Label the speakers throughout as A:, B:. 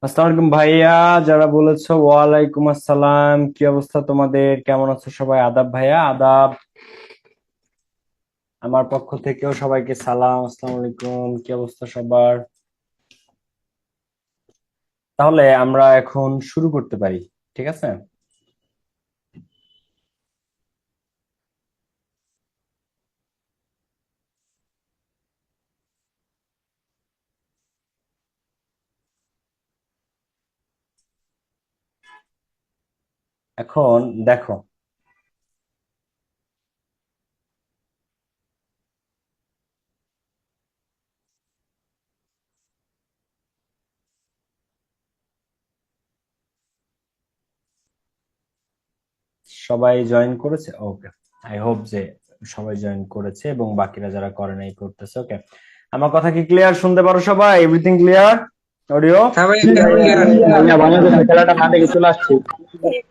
A: আসসালামু আলাইকুম ভাইয়া। যারা বলেছো ওয়ালাইকুম আসসালাম, কি অবস্থা তোমাদের? কেমন আছো সবাই? আদাব ভাইয়া, আদাব। আমার পক্ষ থেকেও সবাইকে সালাম, আসসালামু আলাইকুম। কি অবস্থা সবার? তাহলে আমরা এখন শুরু করতে পারি, ঠিক আছে? এখন দেখো, সবাই জয়েন করেছে? ওকে, আই হোপ যে সবাই জয়েন করেছে এবং বাকিরা যারা করে নাই করতেছে। ওকে, আমার কথা কি ক্লিয়ার? শুনতে পারো সবাই? Everything clear? অডিও?
B: হ্যাঁ ভাই,
C: জি ভাইয়া,
B: ক্লিয়ার।
C: ভাইয়া বাংলাদেশ খেলাটা মাঠে চলে আসছে।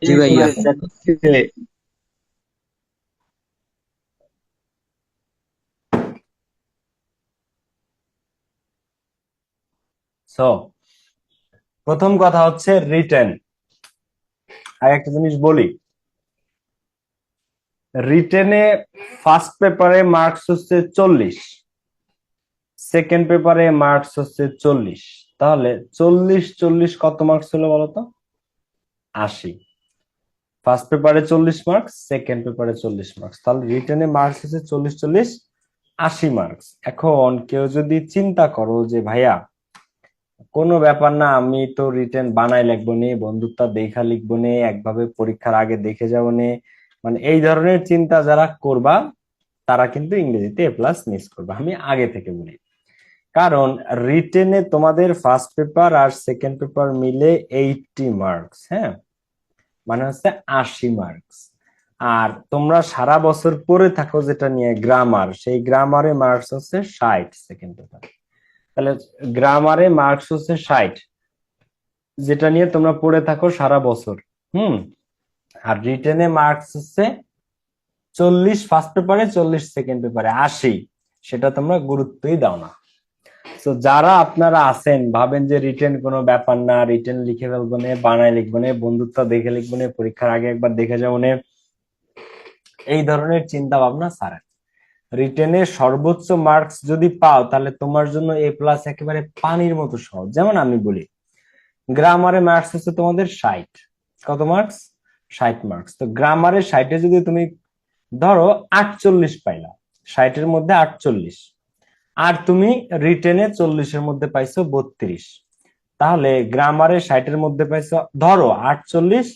B: জি ভাইয়া।
C: দেখতেছে।
A: সো প্রথম কথা হচ্ছে রিটেন। আর একটা জিনিস বলি, রিটেনে ফার্স্ট পেপারে মার্কস হচ্ছে 40, সেকেন্ড পেপারে মার্কস হচ্ছে 40। তাহলে 40 40 কত মার্কস হলো বলতো? 80। ফার্স্ট পেপারে 40 মার্কস, সেকেন্ড পেপারে 40 মার্কস, তাহলে রিটেনে মার্কস হচ্ছে 40 40, 80 মার্কস। এখন কেউ যদি চিন্তা করো যে ভাইয়া কোনো ব্যাপার না, আমি তো রিটেন বানাই লিখবো নি, বন্ধুত্ব দেখা লিখবো নি, একভাবে পরীক্ষার আগে দেখে যাবো নি, মানে এই ধরনের চিন্তা যারা করবা তারা কিন্তু ইংরেজিতে এ প্লাস মিস করবে, আমি আগে থেকে বলি। কারণ রিটেনে তোমাদের ফার্স্ট পেপার আর সেকেন্ড পেপার মিলে 80 মার্কস, হ্যাঁ, মানে হচ্ছে 80 মার্কস। আর তোমরা সারা বছর পড়ে থাকো যেটা নিয়ে গ্রামার, সেই গ্রামারে মার্কস হচ্ছে 60 সেকেন্ড পেপার। তাহলে গ্রামারে মার্কস হচ্ছে 60, যেটা নিয়ে তোমরা পড়ে থাকো সারা বছর। হুম। আর রিটেনে মার্কস হচ্ছে 40 ফার্স্ট পেপারে, 40 সেকেন্ড পেপারে, 80। সেটা তোমরা গুরুত্বই দাও না। তো যারা আপনারা আছেন ভাবেন যে রিটেন কোনো ব্যাপার না, রিটেন লিখে ফেলবো না, বানায় লিখবো না, বন্ধুত্ব দেখে লিখবো না, পরীক্ষার আগে একবার দেখে যাবো না, এই ধরনের চিন্তা ভাবনা ছাড়েন। রিটেনে সর্বোচ্চ মার্কস যদি পাও তাহলে তোমার জন্য এ প্লাস একেবারে পানির মতো সহজ। যেমন আমি বলি, গ্রামারে মার্কস হচ্ছে তোমাদের 60। কত মার্কস? 60 মার্কস। তো গ্রামারে 60-এ যদি তুমি ধরো 48 পাইলা, 60-এর মধ্যে 48, আর তুমি রিটেনে 40-এর মধ্যে পাইছো 32, তাহলে গ্রামারে 60-এর মধ্যে পাইছো ধরো 48,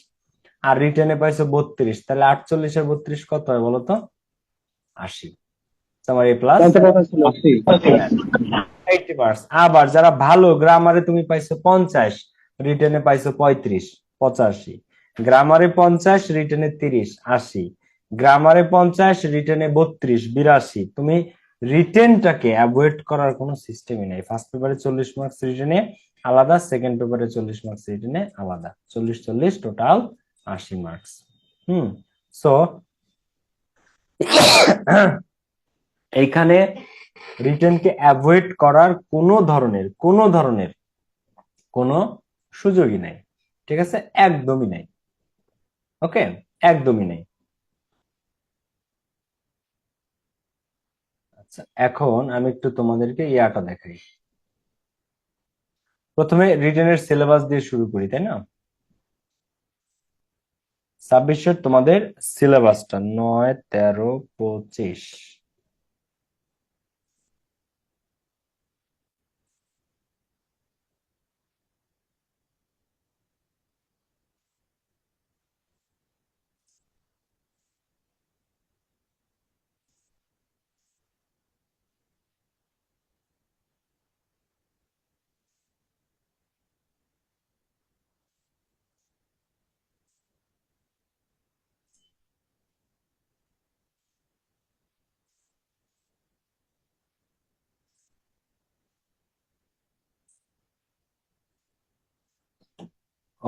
A: আর রিটেনে পাইছো 32, তাহলে 48 আর 32 কত হয় বলো তো? 80। তোমার এ প্লাস
C: জানতে কথা ছিল আসছি।
A: 80 মার্কস। আবার যারা ভালো, গ্রামারে তুমি পাইছো 50, রিটেনে পাইছো 35, 85। গ্রামারে 50, রিটেনে 30, 80। গ্রামারে 50, রিটেনে 32, 82। তুমি রিটেনটাকে অ্যাভয়েড করার কোনো সিস্টেমই নেই। ফার্স্ট পেপারে 40 মার্কস, রিটেনে আলাদা, সেকেন্ড পেপারে 40 মার্কস, রিটেনে আলাদা, 40 40, টোটাল 80 মার্কস। হুম। সো এইখানে রিটেনকে অ্যাভয়েড করার কোনো ধরনের কোনো সুযোগই নাই, ঠিক আছে? একদমই নাই। ওকে, একদমই নেই। আচ্ছা, এখন আমি একটু তোমাদেরকে ইয়াটা দেখাই। প্রথমে রিটেনের সিলেবাস দিয়ে শুরু করি, তাই না? 26-এর তোমাদের সিলেবাসটা 9 13 25।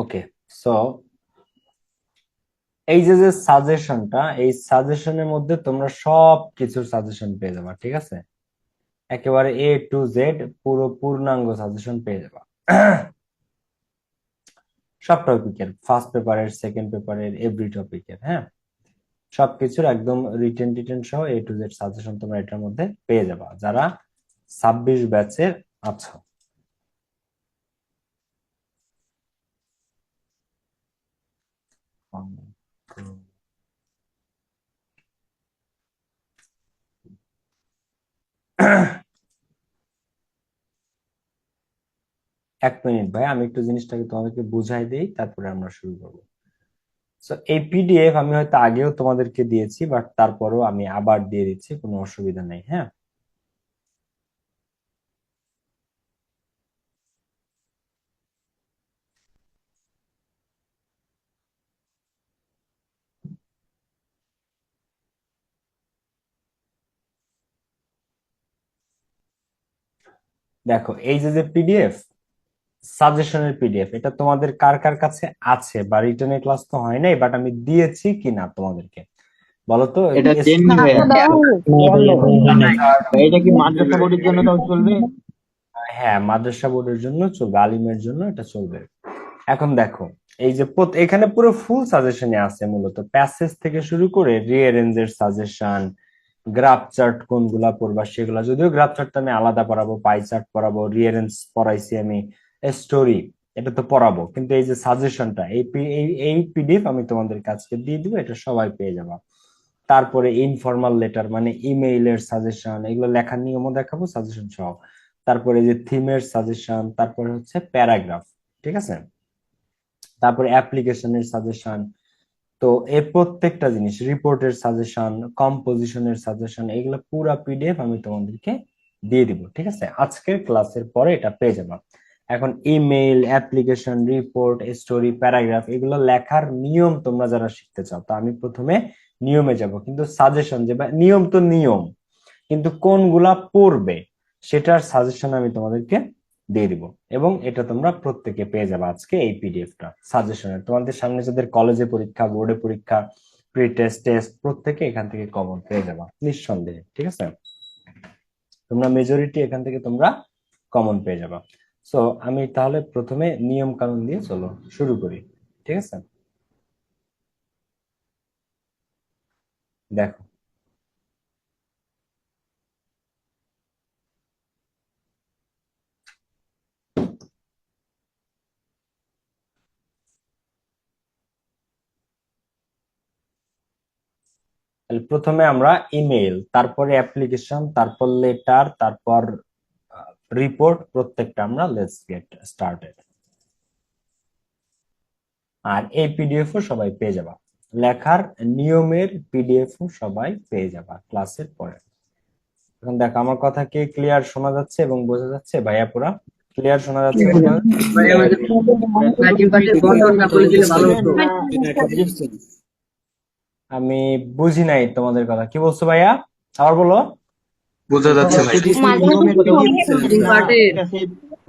A: ওকে, সো এই যে যে সাজেশনটা, এই সাজেশনের মধ্যে তোমরা সব কিছুর সাজেশন পেয়ে যাবা, ঠিক আছে? একেবারে A to Z পুরো পূর্ণাঙ্গ সাজেশন পেয়ে যাবা। সব টপিকের, ফার্স্ট পেপারের, সেকেন্ড পেপারের, এভরি টপিকের, হ্যাঁ, সবকিছুর একদম রিটেন সহ এ টু জেড সাজেশন তোমরা এটার মধ্যে পেয়ে যাবা যারা 26 ব্যাচের আছো। এক মিনিট ভাই, আমি একটু জিনিসটাকে তোমাদেরকে বুঝাই দেই, তারপরে আমরা শুরু করবো। তো এই পিডিএফ আমি হয়তো আগেও তোমাদেরকে দিয়েছি, বাট তারপরেও আমি আবার দিয়ে দিচ্ছি, কোনো অসুবিধা নেই, হ্যাঁ। দেখো এই যে যে পিডিএফ, সাজেশনের পিডিএফ, এটা তোমাদের কার কার কাছে আছে, বা রিটেনের ক্লাস তো হয় নাই, বাট আমি দিয়েছি কিনা তোমাদেরকে বলো তো।
C: এটা জেনুইন ভাইয়া। এটা কি মাদ্রাসা বোর্ডের জন্য তাও চলবে?
A: হ্যাঁ, মাদ্রাসা বোর্ডের জন্য চলবে, আলিমের জন্য এটা চলবে। এখন দেখো এই যে এখানে পুরো ফুল সাজেশনে আছে, মূলত প্যাসেজ থেকে শুরু করে রিঅ্যারেঞ্জের সাজেশন, গ্রাফ চার্ট কোনগুলা পড়বা সেগুলা, যদিও গ্রাফ চার্ট আমি আলাদা পড়াবো, পাই চার্ট পড়াবো, রিঅ্যারেঞ্জ পড়াইছি আমি, স্টোরি এটা তো পড়াবো, কিন্তু এই যে সাজেশনটা, এই পিডিএফ আমি তোমাদের কাছে দিয়ে দিব, এটা সবাই পেয়ে যাবা। তারপরে ইনফর্মাল লেটার মানে ইমেইলের সাজেশন, এগুলো লেখার নিয়মও দেখাবো সাজেশন সহ। তারপরে যে থিমের সাজেশন, তারপরে হচ্ছে প্যারাগ্রাফ, ঠিক আছে, তারপরে অ্যাপ্লিকেশনের সাজেশন। তো এর প্রত্যেকটা জিনিস, রিপোর্টের সাজেশন, কম্পোজিশনের সাজেশন, এগুলো পুরা পিডিএফ আমি তোমাদেরকে দিয়ে দিব, ঠিক আছে, আজকের ক্লাসের পরে এটা পেয়ে যাবা। এখন email, application, report, story, paragraph, এগুলো লেখার নিয়ম তোমরা যারা শিখতে চাও, তো আমি প্রথমে নিয়মে যাব, কিন্তু সাজেশন যে নিয়ম তো নিয়ম, কিন্তু কোনগুলা পড়বে সেটার সাজেশন আমি তোমাদেরকে দিয়ে দিব, এবং এটা তোমরা প্রত্যেকে পেয়ে যাবে আজকে এই পিডিএফটা সাজেশনের। তোমাদের সামনে যাদের কলেজে পরীক্ষা, বোর্ডে পরীক্ষা, প্রি টেস্ট, টেস্ট, প্রত্যেকে এখান থেকে কমন পেয়ে যাবা নিঃসন্দেহে, ঠিক আছে, তোমরা মেজরিটি এখান থেকে তোমরা কমন পেয়ে যাবা। সো আমি তাহলে প্রথমে নিয়ম কানুন দিয়ে চলো শুরু করি, ঠিক আছে। দেখো তাহলে প্রথমে আমরা ইমেল, তারপরে অ্যাপ্লিকেশন, তারপর লেটার, তারপর রিপোর্ট, প্রত্যেকটা আমরা লেটস গেট স্টার্টেড। আর এই পিডিএফও সবাই পেয়ে যাবা, লেখার নিয়মের পিডিএফও সবাই পেয়ে যাবা ক্লাসের পরে। এখন দেখো আমার কথা কি ক্লিয়ার শোনা যাচ্ছে এবং বোঝা যাচ্ছে ভাইয়া? পুরা ক্লিয়ার শোনা যাচ্ছে? আমি বুঝি নাই তোমাদের কথা, কি বলছো ভাইয়া, আবার বলো।
B: বোঝা যাচ্ছে ভাই।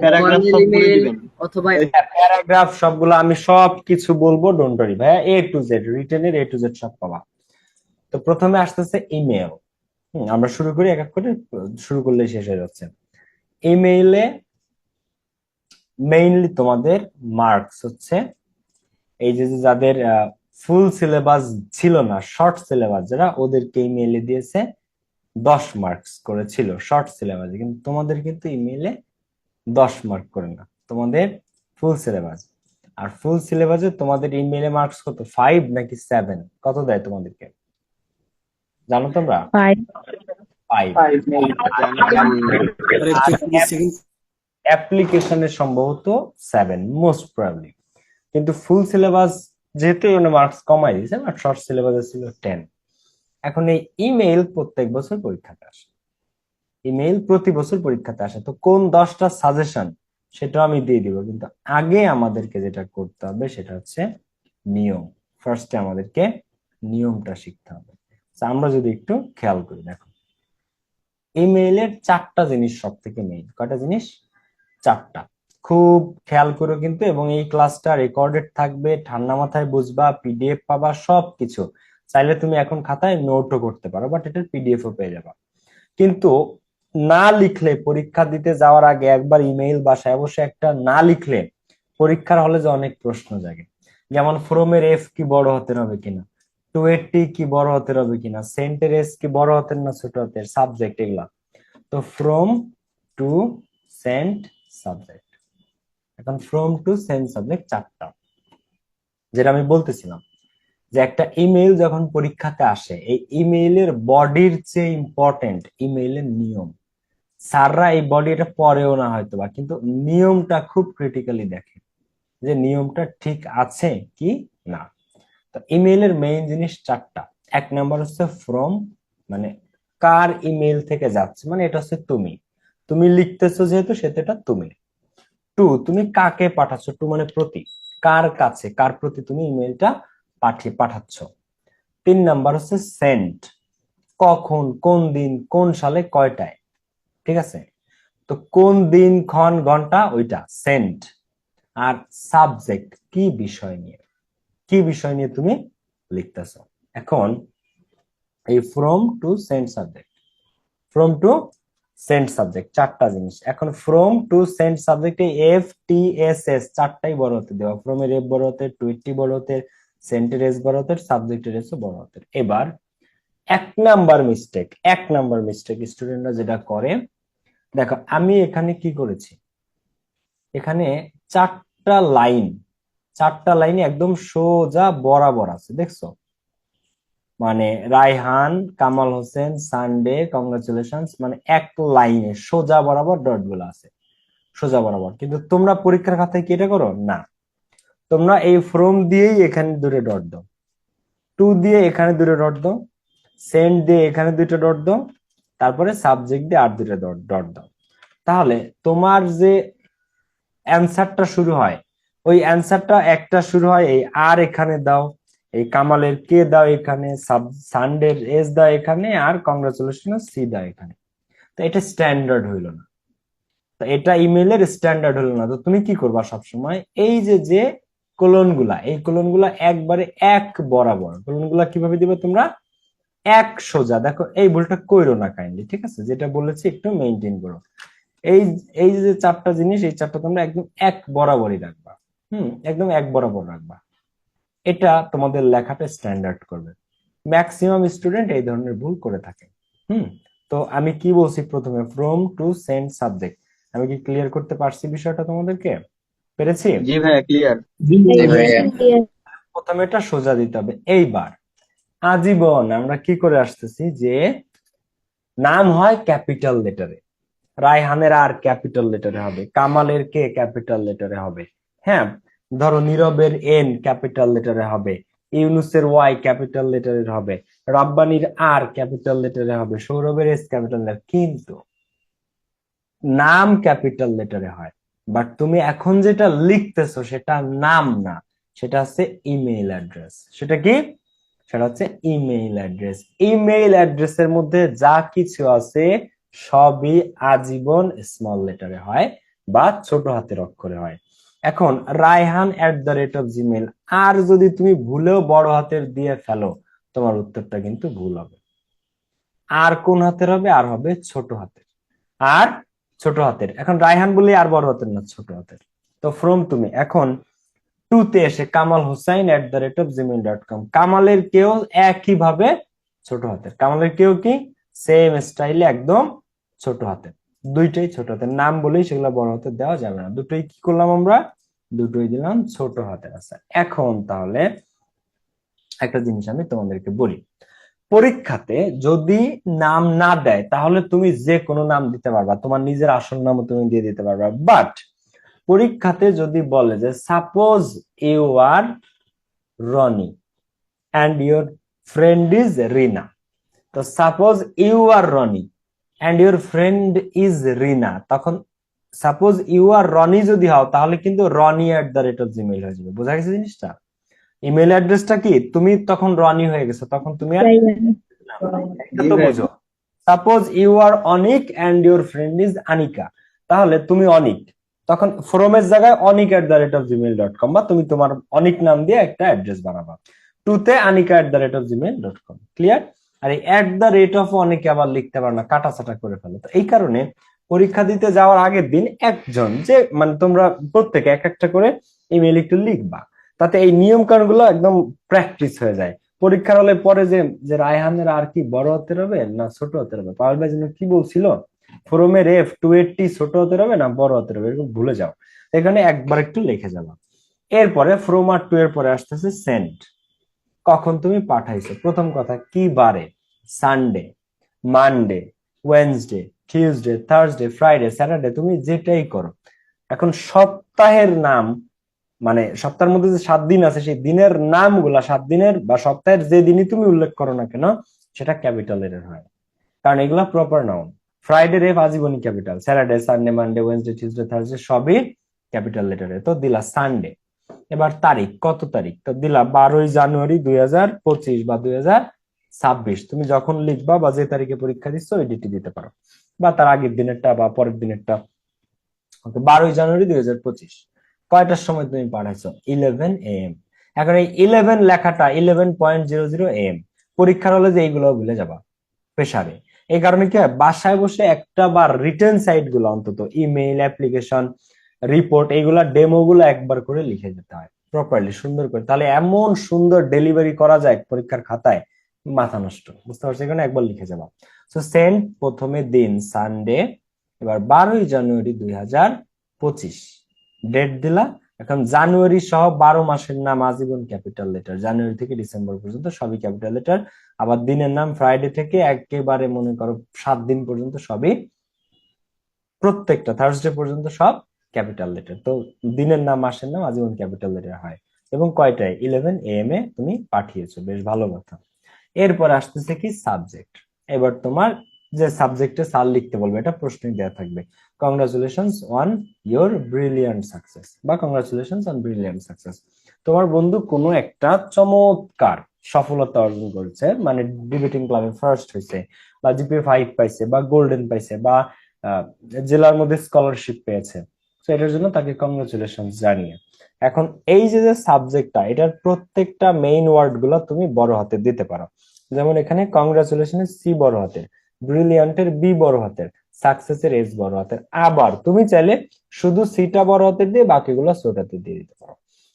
C: প্যারাগ্রাফ সবগুলো দিবেন।
A: প্যারাগ্রাফ সবগুলো আমি সব কিছু বলবো, ডোন্ট ওয়ারি ভাইয়া, এ to Z, রিটেনের A to Z সব পাবা। তো প্রথমে আসতেছে ইমেল। আমরা শুরু করি এক এক করে, শুরু করলে শেষ হয়ে যাচ্ছে। ইমেইলে মেইনলি তোমাদের মার্কস হচ্ছে এই যে যে যাদের ফুল সিলেবাস ছিল না, শর্ট সিলেবাস যারা, ওদেরকে ইমেইলে দিয়েছে 10 মার্কস করে ছিল শর্ট সিলেবাসে, কিন্তু তোমাদের কিন্তু ইমেইলে 10 মার্ক করে না, তোমাদের ফুল সিলেবাস। আর ফুল সিলেবাসে তোমাদের ইমেইলে মার্কস কত, 5 নাকি 7, কত দেয় তোমাদেরকে জানো তোমরা? 5। অ্যাপ্লিকেশনে সম্ভবত 7 মোস্ট প্রবাবলি, কিন্তু ফুল সিলেবাস যেহেতু মার্কস কমাই দিয়েছে, বাট শর্ট সিলেবাসে ছিল 10। এখন এই ইমেইল প্রত্যেক বছর পরীক্ষাতে আসে, ইমেইল প্রতি বছর পরীক্ষাতে আসে, তো কোন 10টা সাজেশন সেটা আমি দিয়ে দিব, কিন্তু আগে আমাদেরকে যেটা করতে হবে সেটা হচ্ছে নিয়ম। ফার্স্টে আমাদেরকে নিয়মটা শিখতে হবে। আমরা যদি একটু খেয়াল করি, দেখো ইমেইলের 4টা জিনিস সব থেকে মেইন। কয়টা জিনিস? 4টা। খুব খেয়াল করো কিন্তু, এবং এই ক্লাসটা রেকর্ডেড থাকবে, ঠান্ডা মাথায় বুঝবা, পিডিএফ পাবা, সবকিছু চাইলে তুমি এখন খাতায় নোটও করতে পারো, বাট এটার পিডিএফও পেয়ে যাবা। কিন্তু না লিখলে, পরীক্ষা দিতে যাওয়ার আগে একবার ইমেইল বাসায় অবশ্যই একটা না লিখলে পরীক্ষার হলে যে অনেক প্রশ্ন জাগে, যেমন ফ্রমের এফ কি বড় হাতের হবে কিনা, টু এর টি কি বড় হাতের হবে কিনা, সেন্টের এস কি বড় হাতের না ছোট হাতের, সাবজেক্ট এগুলা। তো ফ্রম টু সেন্ট সাবজেক্ট। এখন ফ্রম টু সেন্ট সাবজেক্ট চারটা, যেটা আমি বলতেছিলাম যে একটা ইমেইল যখন পরীক্ষাতে আসে, এই ইমেইলের বডির চেয়ে ইম্পর্টেন্ট ইমেইলের নিয়ম। স্যাররা এই বডিটা পড়েও না হয়তো বা, কিন্তু নিয়মটা খুব ক্রিটিক্যালি দেখে যে নিয়মটা ঠিক আছে কি না। তো ইমেইলের মেইন জিনিস চারটা। এক নাম্বার হচ্ছে ফ্রম, মানে কার ইমেইল থেকে যাচ্ছে, মানে এটা হচ্ছে তুমি, তুমি লিখতেছো যেহেতু সেটা এটা তুমি। টু, তুমি কাকে পাঠাচ্ছ, টু মানে প্রতি, কার কাছে, কার প্রতি তুমি ইমেইলটা পাঠাচ্ছ। তিন নাম্বার হচ্ছে সেন্ট, কখন, কোন দিন, কোন সালে, কয়টায়, ঠিক আছে। তো কোন দিন, ক্ষণ, ঘন্টা, ওইটা সেন্ট। আর সাবজেক্ট, কি বিষয় নিয়ে, কি বিষয় নিয়ে তুমি লিখতেছো। এখন এই from to sent subject, from to sent subject চারটা জিনিস। এখন ফ্রম টু সেন্ট সাবজেক্টে এফ টি এস এস চারটাই বড় হতে দেওয়া, ফ্রম এর এফ বড় হাতের, টু এর টি বড় হাতের, সেন্টের এস বড় হাতের, সাবজেক্টের এস বড় হাতের। এবার এক নাম্বার মিস্টেক স্টুডেন্টরা যেটা করে, দেখো আমি এখানে কি করেছি, এখানে চারটা লাইন, চারটা লাইনে একদম সোজা বরাবর আছে, দেখছো, মানে রায়হান, কামাল হোসেন, সানডে, কংগ্রাচুলেশনস, মানে এক লাইনে সোজা বরাবর ডট গুলো আছে, সোজা বরাবর। কিন্তু তোমরা পরীক্ষার খাতায় কি এটা করো না, তোমরা এই ফ্রম দিয়েই এখানে দুটো ডট দাও, টু দিয়ে এখানে দুটো ডট দাও, সেন্ড দিয়ে এখানে দুটো ডট দাও, তারপরে সাবজেক্ট দিয়ে আর দুটো ডট ডট দাও। তাহলে তোমার যে অ্যান্সারটা শুরু হয়, ওই অ্যান্সারটা একটা শুরু হয় এই আর এখানে দাও, এই কামালের কে দাও এখানে, সানডের এস দাও এখানে, আর কংগ্রাচুলেশন সি দাও এখানে। তো এটা স্ট্যান্ডার্ড হইলো না, তো এটা ইমেলের স্ট্যান্ডার্ড হলো না। তো তুমি কি করবা সবসময়, এই যে যে কোলন গুলা, এই কোলন গুলা একবারে এক বরাবর, কোলন গুলা কিভাবে দিবে তোমরা, এক সোজা। দেখো এই ভুলটা কইরো না কাইন্ডলি, ঠিক আছে, যেটা বলেছি একটু মেনটেন করো। এই এই যে চারটা জিনিস, এই চারটা তোমরা একদম এক বরাবরই রাখবা, একদম এক বরাবর রাখবা। এটা তোমাদের লেখাটা স্ট্যান্ডার্ড করবে। ম্যাক্সিমাম স্টুডেন্ট এই ধরনের ভুল করে থাকে। হুম তো আমি কি বলছি, প্রথমে ফ্রম টু সেন্ড সাবজেক্ট, আমি কি ক্লিয়ার করতে পারছি বিষয়টা তোমাদেরকে, পেরেছি?
C: জি ভাইয়া ক্লিয়ার।
B: জি ভাইয়া।
A: প্রথমে এটা সোজা দিতে হবে। এইবার আজীবন আমরা কি করে আসতেছি যে নাম হয় ক্যাপিটাল লেটারে, রায়হানের আর ক্যাপিটাল লেটারে হবে, কামালের কে ক্যাপিটাল লেটারে হবে, হ্যাঁ, ধরো নীরবের এন ক্যাপিটাল লেটারে হবে, ইউনুসের ওয়াই ক্যাপিটাল লেটারে হবে, রব্বানির আর ক্যাপিটাল লেটারে হবে, সৌরভের এস ক্যাপিটাল লেটার। কিন্তু নাম ক্যাপিটাল লেটারে হয়, বাট তুমি এখন যেটা লিখতেছো সেটা নাম না, সেটা হচ্ছে ইমেইল অ্যাড্রেস। সেটা কি, সেটা হচ্ছে ইমেইল অ্যাড্রেস। ইমেইল অ্যাড্রেসের মধ্যে যা কিছু আছে সবই আজীবন স্মল লেটারে হয় বা ছোট হাতের অক্ষরে হয়। এখন rayhan@gmail, আর যদি তুমি ভুলেও বড় হাতের দিয়ে ফেলো, তোমার উত্তরটা কিন্তু ভুল হবে। আর কোন হাতের হবে, আর হবে ছোট হাতের, আর ছোট হাতের। এখন রায়হান বললে আর বড় হাতের না, ছোট হাতের। তো ফ্রম তুমি এখন টু তে এসে kamalhosain@gmail.com, কামালের কেও একই ভাবে ছোট হাতের, কামালের কেও কি সেম স্টাইলে একদম ছোট হাতের, দুইটাই ছোট হাতের। নাম বলেই সেগুলো বড় হাতের দেওয়া যাবে না, দুটোই কি করলাম আমরা, দুটোই দিলাম ছোট হাতের। আছে এখন তাহলে একটা জিনিস আমি তোমাদেরকে বলি, পরীক্ষাতে যদি নাম না দেয় তাহলে তুমি যে কোনো নাম দিতে পারবা, তোমার নিজের আসল নামও তুমি দিয়ে দিতে পারবা। বাট পরীক্ষাতে যদি বলে যে suppose you are Rony and your friend is Rina, তো suppose you are Rony and your friend is Rina, তখন সাপোজ ইউ আর রনি যদি হও তাহলে কিন্তু roni@gmail হয়ে যাবে। বোঝা গেছে জিনিসটা? ইমেল অ্যাড্রেসটা কি, তুমি তখন রনি হয়ে গেছো, তখন তুমি আর এটা
C: জি
A: তো
C: ভাইয়া।
A: বুঝো। Suppose you are Anik and your friend is Anika, তাহলে তুমি অনিক, তখন ফ্রমের জায়গায় অনিক@gmail.com, বা তুমি তোমার অনিক নাম দিয়ে একটা অ্যাড্রেস বানাবা, টুতে anika@gmail.com। ক্লিয়ার? আর এই @অনেকে আবার লিখতে পারো না, কাটাছাটা করে ফেলো। তো এই কারণে পরীক্ষা দিতে যাওয়ার আগের দিন একজন, যে মানে তোমরা প্রত্যেকে এক একটা করে ইমেল একটু লিখবা, তাতে এই নিয়ম কানুন গুলো একদম প্র্যাকটিস হয়ে যায়। পরীক্ষার হলে পরে যে যে রায়হানের আর কি বড় হতে হবে না ছোট হতে হবে, পাওয়ার ভাই যেন কি বলছিল, ফোরমের F280 ছোট হতে হবে না বড় হতে হবে, এরকম ভুলে যাও, এখানে একবার একটু লিখে যাবা। এরপরে ফ্রম আর টু এর পরে আসতেছে সেন্ড। কখন তুমি পাঠাইছো, প্রথম কথা কি বারে, Sunday, Monday, Wednesday, Tuesday, Thursday, Friday, Saturday, তুমি যেটাই করো। এখন সপ্তাহের নাম, মানে সপ্তাহের মধ্যে যে 7 দিন আছে সেই দিনের নামগুলা, 7 দিনের বা সপ্তাহের যে দিনই তুমি উল্লেখ করো না কেন সেটা ক্যাপিটাল লেটার হয়, কারণ এগুলা প্রপার নাউন। ফ্রাইডে রেফ আজীবনী capital, Saturday, Sunday, Monday, Wednesday, Tuesday, Thursday সবই ক্যাপিটাল লেটারে। তো দিলা সানডে। এবার তারিখ, কত তারিখ, তো দিলা 12ই জানুয়ারি 2025 বা 2026, তুমি যখন লিখবা বা যে তারিখে পরীক্ষা দিচ্ছ ওই ডেটে দিতে পারো, বা তার আগের দিনেরটা বা পরের দিনেরটা। 12ই জানুয়ারি 2025 কয়টার সময় তুমি পাঠাইছো, 11 AM। এখন এই 11 লেখাটা 11:00 AM, পরীক্ষার হলে যে এইগুলো ভুলে যাবা প্রেসারে। এই কারণে কি হয়, বাসায় বসে একটা বা রিটার্ন সাইট গুলো অন্তত ইমেইল, অ্যাপ্লিকেশন, রিপোর্ট, এইগুলা ডেমো গুলো একবার করে লিখে যেতে হয় প্রপারলি সুন্দর করে, তাহলে এমন সুন্দর ডেলিভারি করা যায় পরীক্ষার খাতায়, মাথা নষ্ট, বুঝতে পারছো, এখানে একবার লিখে যাবা। তো সেন্ড, প্রথমে দিন সানডে, এবার 12ই জানুয়ারি 2025 ডেট দিলা। এখন জানুয়ারি সহ 12 মাসের নাম আজীবন ক্যাপিটাল লেটার, জানুয়ারি থেকে ডিসেম্বর পর্যন্ত সবই ক্যাপিটাল লেটার। আবার দিনের নাম ফ্রাইডে থেকে একেবারে মনে করো 7 দিন পর্যন্ত সবই, প্রত্যেকটা থার্সডে পর্যন্ত সব ক্যাপিটাল লেটার। তো দিনের নাম মাসের নাম আজীবন ক্যাপিটাল লেটার হয়। এবং কয়টায়, 11 AM এ তুমি পাঠিয়েছো, বেশ ভালো কথা। এরপর আসতেছে কি সাবজেক্ট। এবার তোমার যে সাবজেক্টে স্যার লিখতে বলবে, এটা প্রশ্নে দেওয়া থাকবে, congratulations on your brilliant success বা কংগ্রাচুলেশনস অন ব্রিলিয়ান্ট সাকসেস। তোমার বন্ধু কোনো একটা চমৎকার সফলতা অর্জন করেছে, মানে ডিবেটিং ক্লাবে ফার্স্ট হয়েছে, বা GPA 5 পাইছে, বা গোল্ডেন পাইছে, বা জেলার মধ্যে স্কলারশিপ পেয়েছে, তো এটার জন্য তাকে কংগ্রাচুলেশন জানিয়ে। এখন এই যে যে সাবজেক্টটা, এটার প্রত্যেকটা মেইন ওয়ার্ড গুলো তুমি বড় হাতে দিতে পারো। যেমন এখানে কংগ্রাচুলেশনের C বড় হাতের, ব্রিলিয়ান্টের B বড় হাতের, সাকসেসের S বড় হাতের। আবার তুমি চাইলে শুধু সিটা বড় হাতের দিয়ে বাকিগুলো ছোট হাতে দিয়ে দিতে পারো।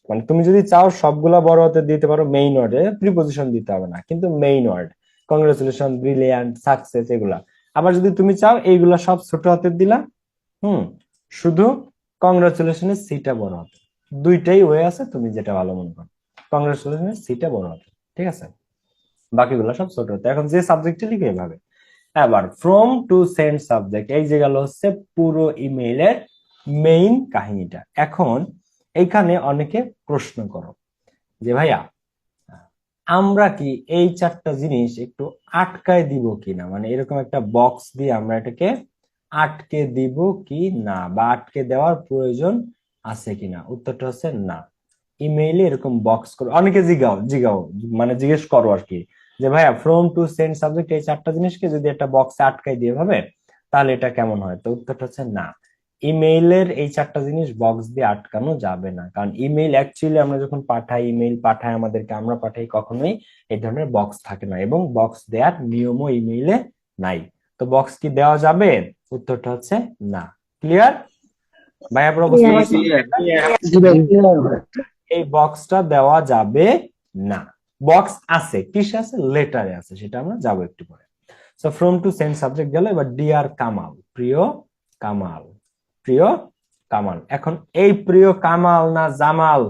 A: মানে তুমি যদি চাও সবগুলা বড় হাতে দিতে পারো, মেইন ওয়ার্ডে প্রিপোজিশন দিতে হবে না, কিন্তু main word congratulation, brilliant, success এগুলা। আবার যদি তুমি চাও এইগুলা সব ছোট হাতের দিলা, হুম, শুধু কংগ্রাচুলেশনের সিটা বড় হাতে, দুইটাই ওয়ে আছে, তুমি যেটা ভালো মনে করো। কংগ্রাচুলেশনের সিটা বড় হাতে, ঠিক আছে, বাকিগুলো সব ছোট হাতে। এখন যে সাবজেক্টে লিখে এভাবে। এবার ফ্রম টু সেন্ড সাবজেক্ট, এই যে গেল হচ্ছে পুরো ইমেইলের মেইন কাহিনীটা। এখন এইখানে অনেকে প্রশ্ন করো যে ভাইয়া আমরা কি এই 4টা জিনিস একটু আটকায় দিব কিনা, মানে এরকম একটা বক্স দিয়ে আমরা এটাকে আটকে দিব কি না, বা আটকে দেওয়ার প্রয়োজন আছে কিনা। উত্তরটা হচ্ছে না। ইমেইলে এরকম বক্স করে অনেকে জিগাও জিগাও, মানে জিজ্ঞেস করো আর কি, যে ভাইয়া ফ্রম টু সেন্ড সাবজেক্ট এই 4টা জিনিসকে যদি একটা বক্সে আটকাই দিয়ে ভাবে তাহলে এটা কেমন হয়, তো উত্তরটা হচ্ছে না। ইমেইলের এই 4টা জিনিস বক্স দিয়ে আটকানো যাবে না, কারণ ইমেইল অ্যাকচুয়ালি আমরা যখন পাঠাই, ইমেইল পাঠাই আমাদেরকে, আমরা পাঠাই, কখনোই এই ধরনের বক্স থাকে না, এবং বক্স দেওয়ার নিয়মও ইমেইলে নাই। তো বক্স কি দেওয়া যাবে, উত্তরটা হচ্ছে না। ক্লিয়ার ভাইয়া, পুরো বুঝতে পারছি? এই বক্সটা দেওয়া যাবে না। বক্স আছে, কিসে আছে, লেটারে আছে, সেটা আমরা যাবো একটু পরে। So from to send subject গেল। এবার ডিয়ার কামাল, প্রিয় কামাল, প্রিয় কামাল। এখন এই প্রিয় কামাল না জামাল,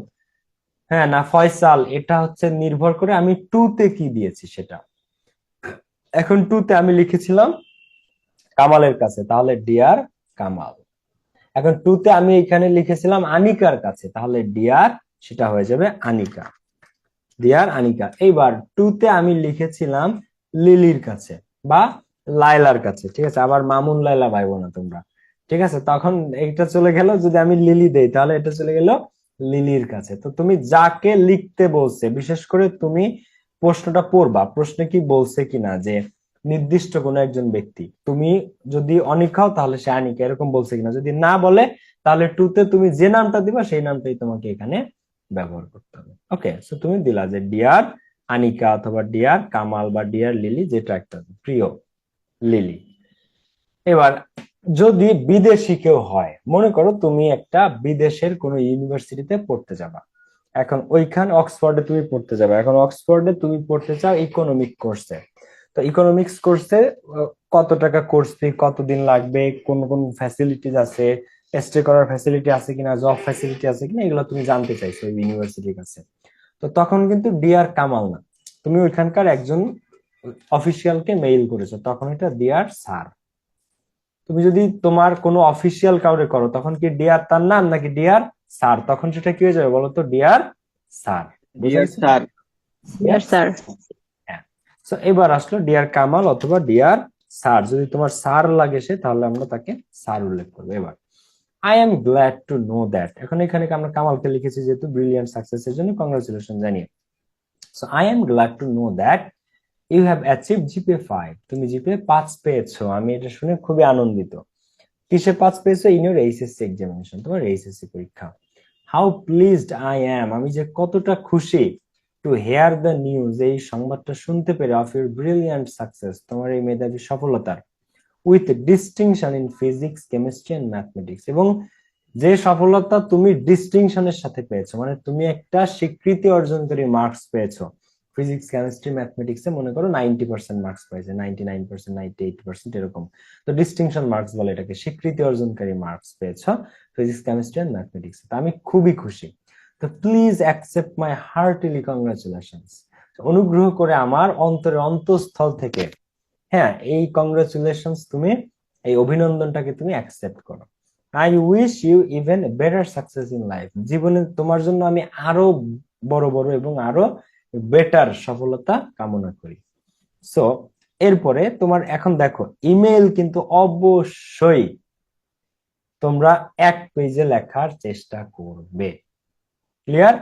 A: হ্যাঁ, না ফয়সাল, এটা হচ্ছে নির্ভর করে আমি টু তে কি দিয়েছি সেটা। এখন টু তে আমি লিখেছিলাম কামালের কাছে, তাহলে ডিয়ার কামাল। এখন টু তে আমি এখানে লিখেছিলাম আনিকার কাছে, তাহলে ডিয়ার, সেটা হয়ে যাবে আনিকা, ডিয়ার আনিকা। এইবার টু তে আমি লিখেছিলাম লিলির কাছে বা লাইলার কাছে, ঠিক আছে, আবার মামুন লাইলা ভাইবো না তোমরা, ঠিক আছে। তখন এটা চলে গেল, যদি আমি লিলি দেই তাহলে এটা চলে গেল লিলির কাছে। তো তুমি যাকে লিখতে বলছে, বিশেষ করে তুমি প্রশ্নটা পড়বা, প্রশ্নে কি বলছে কিনা যে নির্দিষ্ট কোনো একজন ব্যক্তি, তুমি যদি অনিকাও তাহলে সে আনিকা, এরকম বলছে কিনা, যদি না বলে তাহলে টু তে তুমি যে নামটা দিবা সেই নামটাই তোমাকে এখানে ব্যবহার করতে হবে। ওকে, সো তুমি দিলা যে ডিয়ার আনিকা অথবা ডিয়ার কামাল বা ডিয়ার লিলি, যেটা একটা, প্রিয় লিলি। এবার যদি বিদেশি কেউ হয়, মনে করো তুমি একটা বিদেশের কোনো ইউনিভার্সিটিতে পড়তে যাবা, এখন ওইখান অক্সফোর্ডে তুমি পড়তে যাবে, এখন অক্সফোর্ডে তুমি পড়তে চাও ইকোনমিক কোর্সে। তো ইকোনমিক্স কোর্সে কত টাকা কোর্স ফি, কতদিন লাগবে, কোন কোন ফ্যাসিলিটিস আছে, স্টে করার ফ্যাসিলিটি আছে কিনা, জব ফ্যাসিলিটি আছে কিনা, এগুলো তুমি জানতে চাইছো ওই ইউনিভার্সিটির কাছে। তো তখন কিন্তু ডিয়ার কামাল না, তুমি ওইখানকার একজন অফিসিয়ালকে মেইল করেছো, তখন এটা ডিয়ার স্যার। তুমি যদি তোমার কোনো অফিসিয়াল কাউরে করো, তখন কি ডিয়ার তার নাম নাকি ডিয়ার স্যার, তখন সেটা কি হয়ে যাবে বলো তো, ডিয়ার স্যার। বুঝা
C: ডিয়ার
A: গেছে?
C: স্যার।
A: Dear
D: sir.
A: হ্যাঁ। তো এবার আসলো ডিয়ার কামাল অথবা ডিয়ার স্যার, যদি তোমার স্যার লাগে সে, তাহলে আমরা তাকে স্যার উল্লেখ করবো। এবার I am glad to know that, এখন এখানে আমরা কামালকে লিখেছি যেহেতু ব্রিলিয়ান্ট সাকসেসের জন্য কংগ্রাচুলেশন জানিয়ে। So I am glad to know that you have achieve GPA 5, তুমি জিপিএ 5 পেয়েছো, আমি এটা শুনে খুবই আনন্দিত। কিসে 5 পেয়েছো? ইন ইউর এইচএসসি এক্সামিনেশন, তোমার এইচএসসি পরীক্ষা। হাউ প্লিজড আই অ্যাম, আমি যে কতটা খুশি, টু হেয়ার দ্য নিউজ, এই সংবাদটা শুনতে পেরে, অফ ইউর ব্রিলিয়ান্ট সাকসেস, তোমার এই মেধাবী সফলতার, with distinction in physics chemistry and mathematics, এবং যে সফলতা তুমি ডিস্টিংশনের সাথে পেয়েছো, মানে তুমি একটা স্বীকৃতি অর্জনকারী মার্কস পেয়েছো। ফিজিক্স কেমিস্ট্রি ম্যাথমেটিক্সে মনে করো 90% মার্কস পাইছে, 99%, 98% এরকম। তো ডিস্টিংশন মার্কস বলে এটাকে, স্বীকৃতি অর্জনকারী মার্কস পেয়েছো ফিজিক্স কেমিস্ট্রি এন্ড ম্যাথমেটিক্সে, তো আমি খুবই খুশি। তো please accept my heartily congratulations, অনুগ্রহ করে আমার অন্তরের অন্তঃস্থল থেকে, হ্যাঁ, এই কংগ্রাচুলেশনস তুমি, এই অভিনন্দনটাকে তুমি অ্যাকসেপ্ট করো। I wish you even better success in life, জীবনে তোমার জন্য আমি আরো বড় বড় এবং আরো বেটার সফলতা কামনা করি। সো এরপরে তোমার এখন দেখো, ইমেল কিন্তু অবশ্যই তোমরা এক পেজে লেখার চেষ্টা করবে। ক্লিয়ার?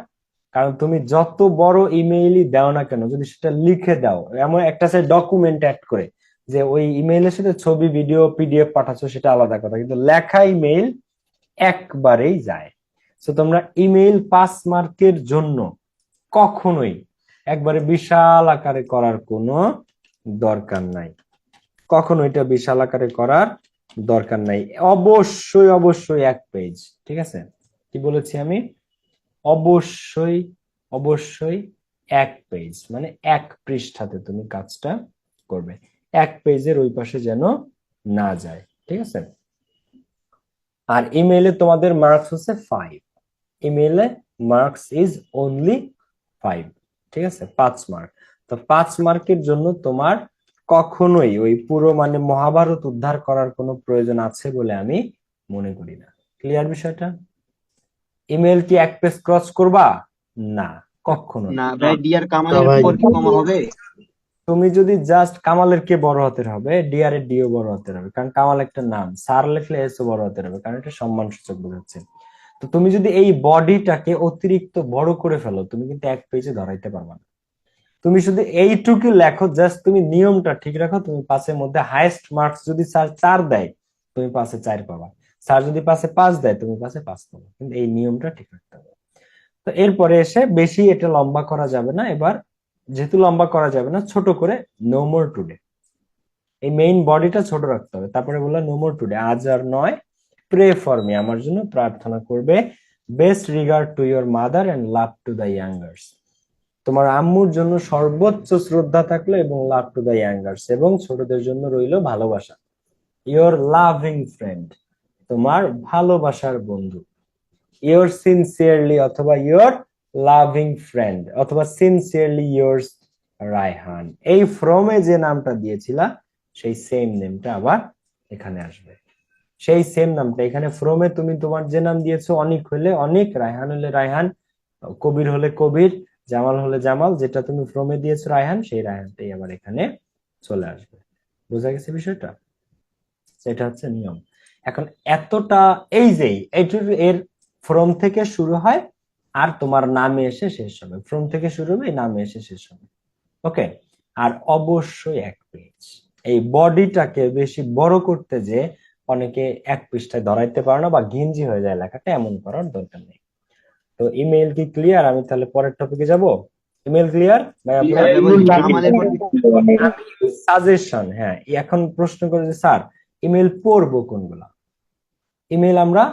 A: কারণ তুমি যত বড় ইমেইলই দাও না কেন, যদি সেটা লিখে দাও, এমন একটা সে ডকুমেন্ট অ্যাড করে, যে ওই ইমেইলের সাথে ছবি, ভিডিও, পিডিএফ পাঠাচ্ছ, সেটা আলাদা কথা, কিন্তু লেখা ইমেইল একবারেই যায়। তো তোমরা ইমেইল 5 মার্কের জন্য কখনোই একবারে বিশাল আকারে করার কোনো দরকার নাই, কখনো এটা বিশাল আকারে করার দরকার নাই। অবশ্যই অবশ্যই এক পেজ, ঠিক আছে? কি বলেছি আমি? অবশ্যই অবশ্যই এক পেজ, মানে এক পৃষ্ঠাতে তুমি কাজটা করবে, এক পেজের ওই পাশে যেন না যায়, ঠিক আছে? আর ইমেইলে তোমাদের মার্কস হচ্ছে 5, ইমেইলে মার্কস ইজ অনলি 5, ঠিক আছে? 5 মার্ক। তো 5 মার্কের জন্য তোমার কখনোই ওই পুরো মানে মহাভারত উদ্ধার করার কোনো প্রয়োজন আছে বলে আমি মনে করি না। ক্লিয়ার বিষয়টা? ইমেল কি এক পেজ ক্রস করবা? না, কখনো
C: না
A: না।
C: ভাই, ডিয়ার কামালের
B: ভাই।
C: পর কি কমা হবে?
A: তুমি যদি জাস্ট কামালের কে বড় হাতের হবে, ডিআর এর ডিও বড় হাতের হবে, কারণ কামাল একটা নাম, স্যার লিখলে এস ও বড় হাতের হবে, কারণ এটা সম্মান সূচক বোঝাচ্ছে। তো তুমি যদি এই বডিটাকে অতিরিক্ত বড় করে ফেলো, তুমি কিন্তু এক পেজে ধরাইতে পারবে না। তুমি শুধু এইটুকু লেখো, জাস্ট তুমি নিয়মটা ঠিক রাখো, তুমি 5-এর মধ্যে হাইয়েস্ট মার্কস যদি স্যার 4 দেয়, তুমি 5-এ 4 পাবা, স্যার যদি 5-এ 5 দেয়, তুমি 5-এ 5 পাবা, কিন্তু এই নিয়মটা ঠিক রাখতে হবে। তো এরপরে এসে বেশি এটা লম্বা করা যাবে না, এবার যেহেতু লম্বা করা যাবে না, ছোট করে নো মোর টুডে, এই মেইন বডিটা ছোট রাখতে হবে। তারপরে বললাম নো মোর টুডে, আজ আর নয়, প্রে ফর মি, আমার জন্য প্রার্থনা করবে, best regard to your mother and love to the youngers, তোমার আম্মুর জন্য সর্বোচ্চ শ্রদ্ধা থাকলো এবং লাভ টু দ্য ইয়াঙ্গার্স, এবং ছোটদের জন্য রইল ভালোবাসা। ইয়োর লাভিং ফ্রেন্ড, তোমার ভালোবাসার বন্ধু। ইয়োর সিনসিয়ারলি অথবা ইয়োর লাভিং ফ্রেন্ড অথবা সিনসিয়ারলি ইয়োর্স রায়হান, এই ফ্রমে যে নামটা দিয়েছিলা সেই সেম নেমটা আবার এখানে আসবে, সেই সেম নামটা এখানে ফ্রমে তুমি তোমার যে নাম দিয়েছো, অনিক হলে অনিক, রায়হান হলে রায়হান, কবির হলে কবির, জামাল হলে জামাল, যেটা তুমি ফ্রমে দিয়েছো রায়হান, সেই রায়হানটাই আবার এখানে চলে আসবে। বোঝা গেছে বিষয়টা? সেটা হচ্ছে নিয়ম। এখন এতটা, এই যে এর ফ্রম থেকে শুরু হয় আর তোমার নামে এসে শেষ হবে, ফ্রম থেকে শুরু হবে, নামে এসে শেষ হবে। ওকে? আর অবশ্যই এক পেজ। এই বডিটাকে বেশি বড় করতে যে অনেকে এক পৃষ্ঠায় ধরাইতে পারে না বা ঘিঞ্জি হয়ে যায় লেখাটা, এমন করার দরকার নেই। তো ইমেইল কি ক্লিয়ার? আমি তাহলে পরের টপিকে যাব। ইমেইল ক্লিয়ার ভাই আপনার?
C: কামালের পর কি?
A: সাজেশন, হ্যাঁ, এখন প্রশ্ন করে যে স্যার ইমেল পড়বো কোনগুলা, ইমেল আমরা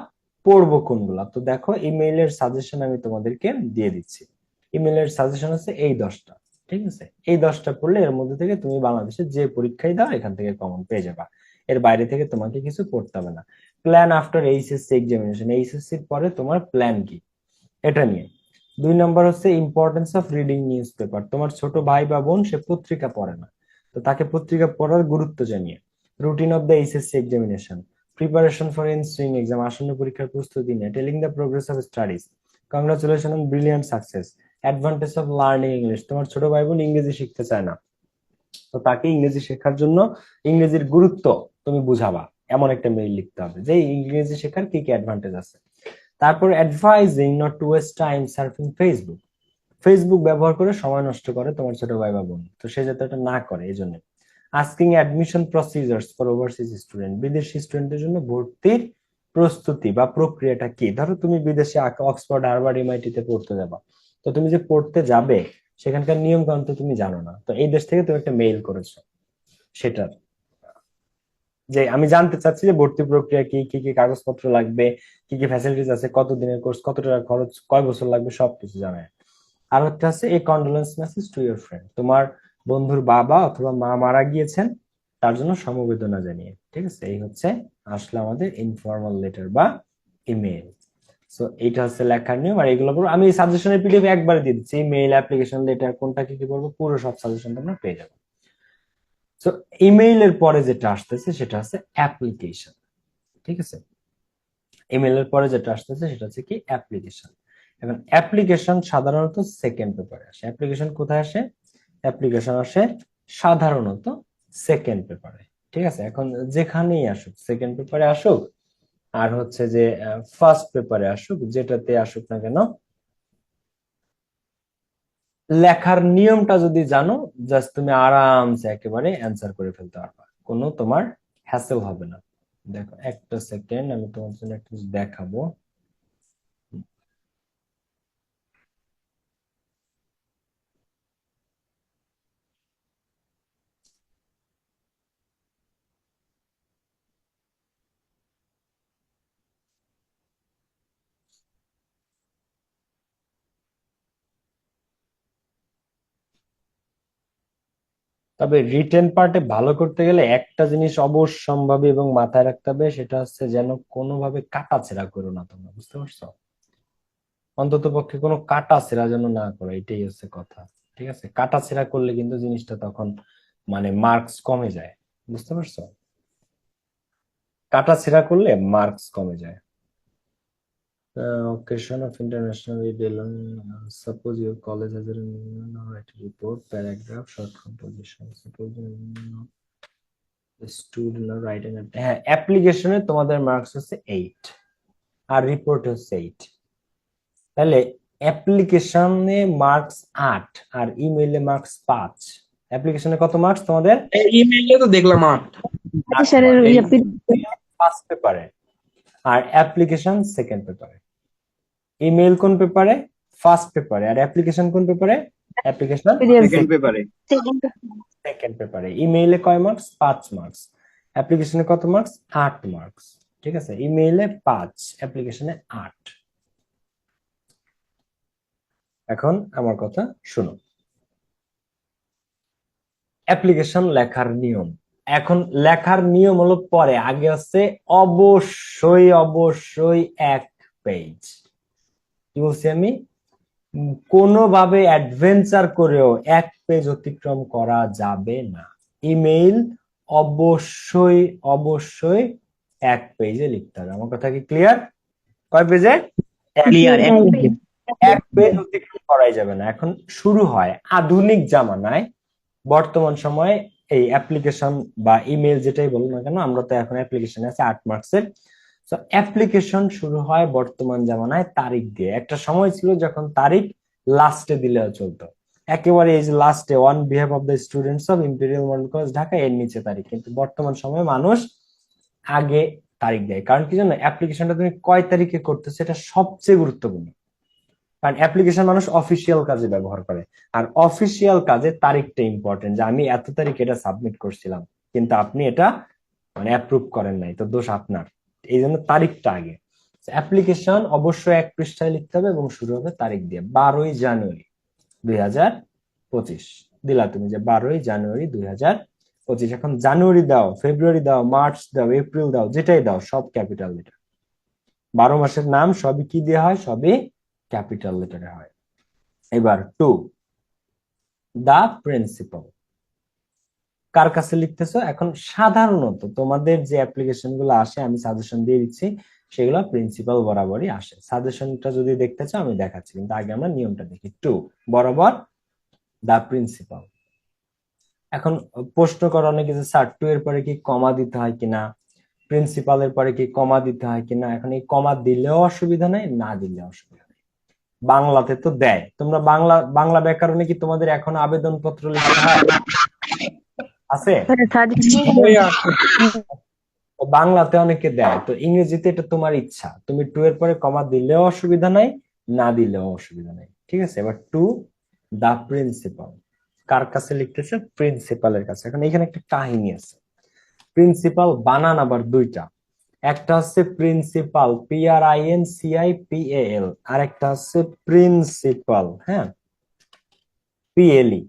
A: পড়বো কোনগুলা। তো দেখো ইমেইলের সাজেশন আমি তোমাদেরকে দিয়ে দিচ্ছি। ইমেইলের সাজেশন হচ্ছে এই 10টা, ঠিক আছে? এই 10টা পড়লে এর মধ্যে থেকে তুমি বাংলাদেশে যে পরীক্ষায় দাও এখান থেকে কমন পেয়ে যাবা। এর বাইরে থেকে তোমাকে কিছু পড়তে হবে না। প্ল্যান আফটার এইচএসসি এক্সামিনেশন, এইচএসসির পরে তোমার প্ল্যান কি এটা নিয়ে। 2 নম্বর হচ্ছে importance of reading news paper. তোমার ছোট ভাই বা বোন সে পত্রিকা পড়ে না, তো তাকে পত্রিকা পড়ার গুরুত্ব জানিয়ে। Routine of the HSC examination, preparation for ensuing exam, আসন্ন পরীক্ষার প্রস্তুতি নিয়ে। Telling the progress of studies, congratulation on brilliant success. Advantage of learning English, তোমার ছোট ভাই বোন ইংরেজি শিখতে চায় না, তো তাকে ইংরেজি শেখার জন্য ইংরেজির গুরুত্ব তুমি বুঝাবা, এমন একটা মেইল লিখতে হবে যে ইংরেজি শেখার কি কি অ্যাডভান্টেজ আছে। তারপর advising not to waste time surfing Facebook, Facebook ব্যবহার করে সময় নষ্ট করে তোমার ছোট ভাই বা বোন, তো সে যাতে এটা না করে এই জন্য। Asking admission procedures for overseas student, বিদেশি স্টুডেন্টদের জন্য ভর্তির প্রস্তুতি বা প্রক্রিয়াটা কি। ধরো তুমি বিদেশে অক্সফোর্ড, হার্ভার্ড, এমআইটি তে পড়তে যাবা, তো তুমি যে পড়তে যাবে সেখানকার নিয়ম কানুন তো তুমি জানো না, তো এই দেশ থেকে তুমি একটা মেইল করেছো সেটার, যে আমি জানতে চাচ্ছি যে ভর্তি প্রক্রিয়া কি, কি কি কাগজপত্র লাগবে, কি কি ফ্যাসিলিটিস আছে, কত দিনের কোর্স, কত টাকা খরচ, কয় বছর লাগবে, সবকিছু জানায়। আর একটা আছে a condolence message to your friend, তোমার বন্ধুর বাবা অথবা মা মারা গিয়েছেন, তার জন্য সমবেদনা জানিয়ে। ঠিক আছে, এই হচ্ছে আসলে আমাদের ইনফর্মাল লেটার বা ইমেল। সো এইটা হচ্ছে লেখার নিয়ম। আর এগুলো পড়বো আমি সাজেশনের পিডিএফ একবার দিয়ে দিচ্ছি, ইমেল, অ্যাপ্লিকেশন, লেটার, কোনটা কি কি পড়বো পুরো সব সাজেশন তোমরা পেয়ে যাবে। সো ইমেইলের পরে যেটা আসতেছে সেটা হচ্ছে অ্যাপ্লিকেশন। ঠিক আছে, ইমেইলের পরে যেটা আসতেছে সেটা হচ্ছে কি অ্যাপ্লিকেশন। এখন অ্যাপ্লিকেশন সাধারণত সেকেন্ড পেপারে আসে। অ্যাপ্লিকেশন কোথায় আসে? অ্যাপ্লিকেশন আসে সাধারণত সেকেন্ড পেপারে। ঠিক আছে, এখন যেখানেই আসুক, সেকেন্ড পেপারে আসুক আর হচ্ছে যে ফার্স্ট পেপারে আসুক, যেটাতে আসুক না কেন, লেখার নিয়মটা যদি জানো, জাস্ট তুমি আরামসে একেবারে অ্যান্সার করে ফেলতে পারবা, কোনো তোমার হ্যাসেল হবে না। দেখো একটা সেকেন্ড, আমি তোমার জন্য একটা কিছু দেখাবো। তবে রিটেন পার্টে ভালো করতে গেলে একটা জিনিস অবশ্যম্ভাবী এবং মাথায় রাখতে হবে, সেটা হচ্ছে যেন কোনোভাবে কাটাছেঁড়া করো না তোমরা, বুঝতে পারছো? অন্তত পক্ষে কোনো কাটাছেঁড়া যেন না করো, এটাই হচ্ছে কথা। ঠিক আছে, কাটাছেঁড়া করলে কিন্তু জিনিসটা তখন মানে মার্কস কমে যায়, বুঝতে পারছো? কাটাছেঁড়া করলে মার্কস কমে যায়। Occasion of international deal. Suppose your college has a write a report, paragraph, short composition. Suppose the student write an হ্যাঁ অ্যাপ্লিকেশনে তোমাদের মার্কস হচ্ছে 8 আর রিপোর্ট হচ্ছে 8, তাহলে অ্যাপ্লিকেশনে মার্কস 8 আর ইমেইলে মার্কস 5। অ্যাপ্লিকেশনে কত মার্কস তোমাদের?
B: ইমেইলে তো দেখলাম 8।
D: স্যারের
A: ফার্স্ট পেপারে আর অ্যাপ্লিকেশন সেকেন্ড পেপারে। ইমেল কোন পেপারে? ফার্স্ট পেপারে। আর অ্যাপ্লিকেশন কোন পেপারে? অ্যাপ্লিকেশন
C: সেকেন্ড পেপারে।
A: সেকেন্ড পেপারে। ইমেইলে কয় মার্কস? 5 মার্কস। অ্যাপ্লিকেশনে কত মার্কস? 8 মার্কস। ঠিক আছে, ইমেইলে 5, অ্যাপ্লিকেশনে 8। এখন আমার কথা শুনো, অ্যাপ্লিকেশন লেখার নিয়ম। এখন লেখার নিয়ম হলো পরে, আগে হচ্ছে অবশ্যই অবশ্যই 1 পেজ। কি বলছি আমি? কোনোভাবে অ্যাডভেঞ্চার করেও 1 পেজ অতিক্রম করা যাবে না। ইমেইল অবশ্যই অবশ্যই 1 পেজে লিখতে হবে। আমার কথা কি ক্লিয়ার? কয় পেজে?
C: ক্লিয়ার।
A: 1 পেজ অতিক্রম করাই যাবে না। এখন শুরু হয় আধুনিক জামানায়, বর্তমান সময়ে এই অ্যাপ্লিকেশন বা ইমেল যেটাই বলো না কেন, আমরা তো এখন অ্যাপ্লিকেশনে আছে 8 মার্কসের। তো অ্যাপ্লিকেশন শুরু হয় বর্তমান জামানায় তারিখ দিয়ে। একটা সময় ছিল যখন তারিখ লাস্টে দিলেও চলতো, একেবারে এই যে লাস্টে, on behalf of the students of imperial Model College Dhaka, এর নিচে তারিখ। কিন্তু বর্তমান সময়ে মানুষ আগে তারিখ দেয়, কারণ কি জানো, অ্যাপ্লিকেশনটা তুমি কয় তারিখে করতেছো এটা সবচেয়ে গুরুত্বপূর্ণ। কারণ অ্যাপ্লিকেশন মানুষ অফিসিয়াল কাজে ব্যবহার করে, আর অফিসিয়াল কাজে তারিখটা ইম্পর্টেন্ট, যে আমি এত তারিখ এটা সাবমিট করছিলাম, কিন্তু আপনি এটা মানে অ্যাপ্রুভ করেন নাই, তো দোষ আপনার। এই জন্য তারিখটা আগে। অ্যাপ্লিকেশন অবশ্যই 1 পৃষ্ঠায় লিখতে হবে এবং শুরু হবে তারিখ দিয়ে 12ই জানুয়ারি 2025 দিলা তুমি, যে 12ই জানুয়ারি 2025। এখন জানুয়ারি দাও, ফেব্রুয়ারি দাও, মার্চ দাও, এপ্রিল দাও, যেটাই দাও সব ক্যাপিটাল লেটার। 12 মাসের নাম সবই কি দিয়ে হয়? সবই ক্যাপিটাল লেটারে হয়। এবার 2, দা প্রিন্সিপাল। কার কাছে লিখতেছো? এখন সাধারণত তোমাদের যে অ্যাপ্লিকেশন গুলো আসে, আমি সাজেশন দিয়ে দিচ্ছি, সেগুলো প্রিন্সিপাল বরাবরই আসে। সাজেশনটা যদি দেখতে চাও আমি দেখাচ্ছি, কিন্তু আগে আমরা নিয়মটা দেখি। 2 বরাবর দা প্রিন্সিপাল। এখন প্রশ্ন করে অনেকে যে স্যার 2 এর পরে কি কমা দিতে হয় কিনা, প্রিন্সিপালের পরে কি কমা দিতে হয় কিনা। এখন এই কমা দিলেও অসুবিধা নাই, না দিলেও অসুবিধা নেই। বাংলাতে তো দেয়। তোমরা বাংলা বাংলা ব্যাকরণে কি তোমাদের এখন আবেদনপত্র লিখতে হয়? আছে? বাংলাতে অনেকে দেয়, তো ইংরেজিতে এটা তোমার ইচ্ছা, তুমি 2 এর পরে কমা দিলেও অসুবিধা নাই, না দিলেও অসুবিধা নাই। ঠিক আছে? এবার 2, দা প্রিন্সিপাল। কার কাছে লিখতেছে? প্রিন্সিপালের কাছে। এখন এখানে একটা কাহিনী আছে। প্রিন্সিপাল বানান আবার দুইটা। একটা হচ্ছে প্রিন্সিপাল, PRINCIPAL, আর একটা হচ্ছে প্রিন্সিপাল, হ্যাঁ, PLE।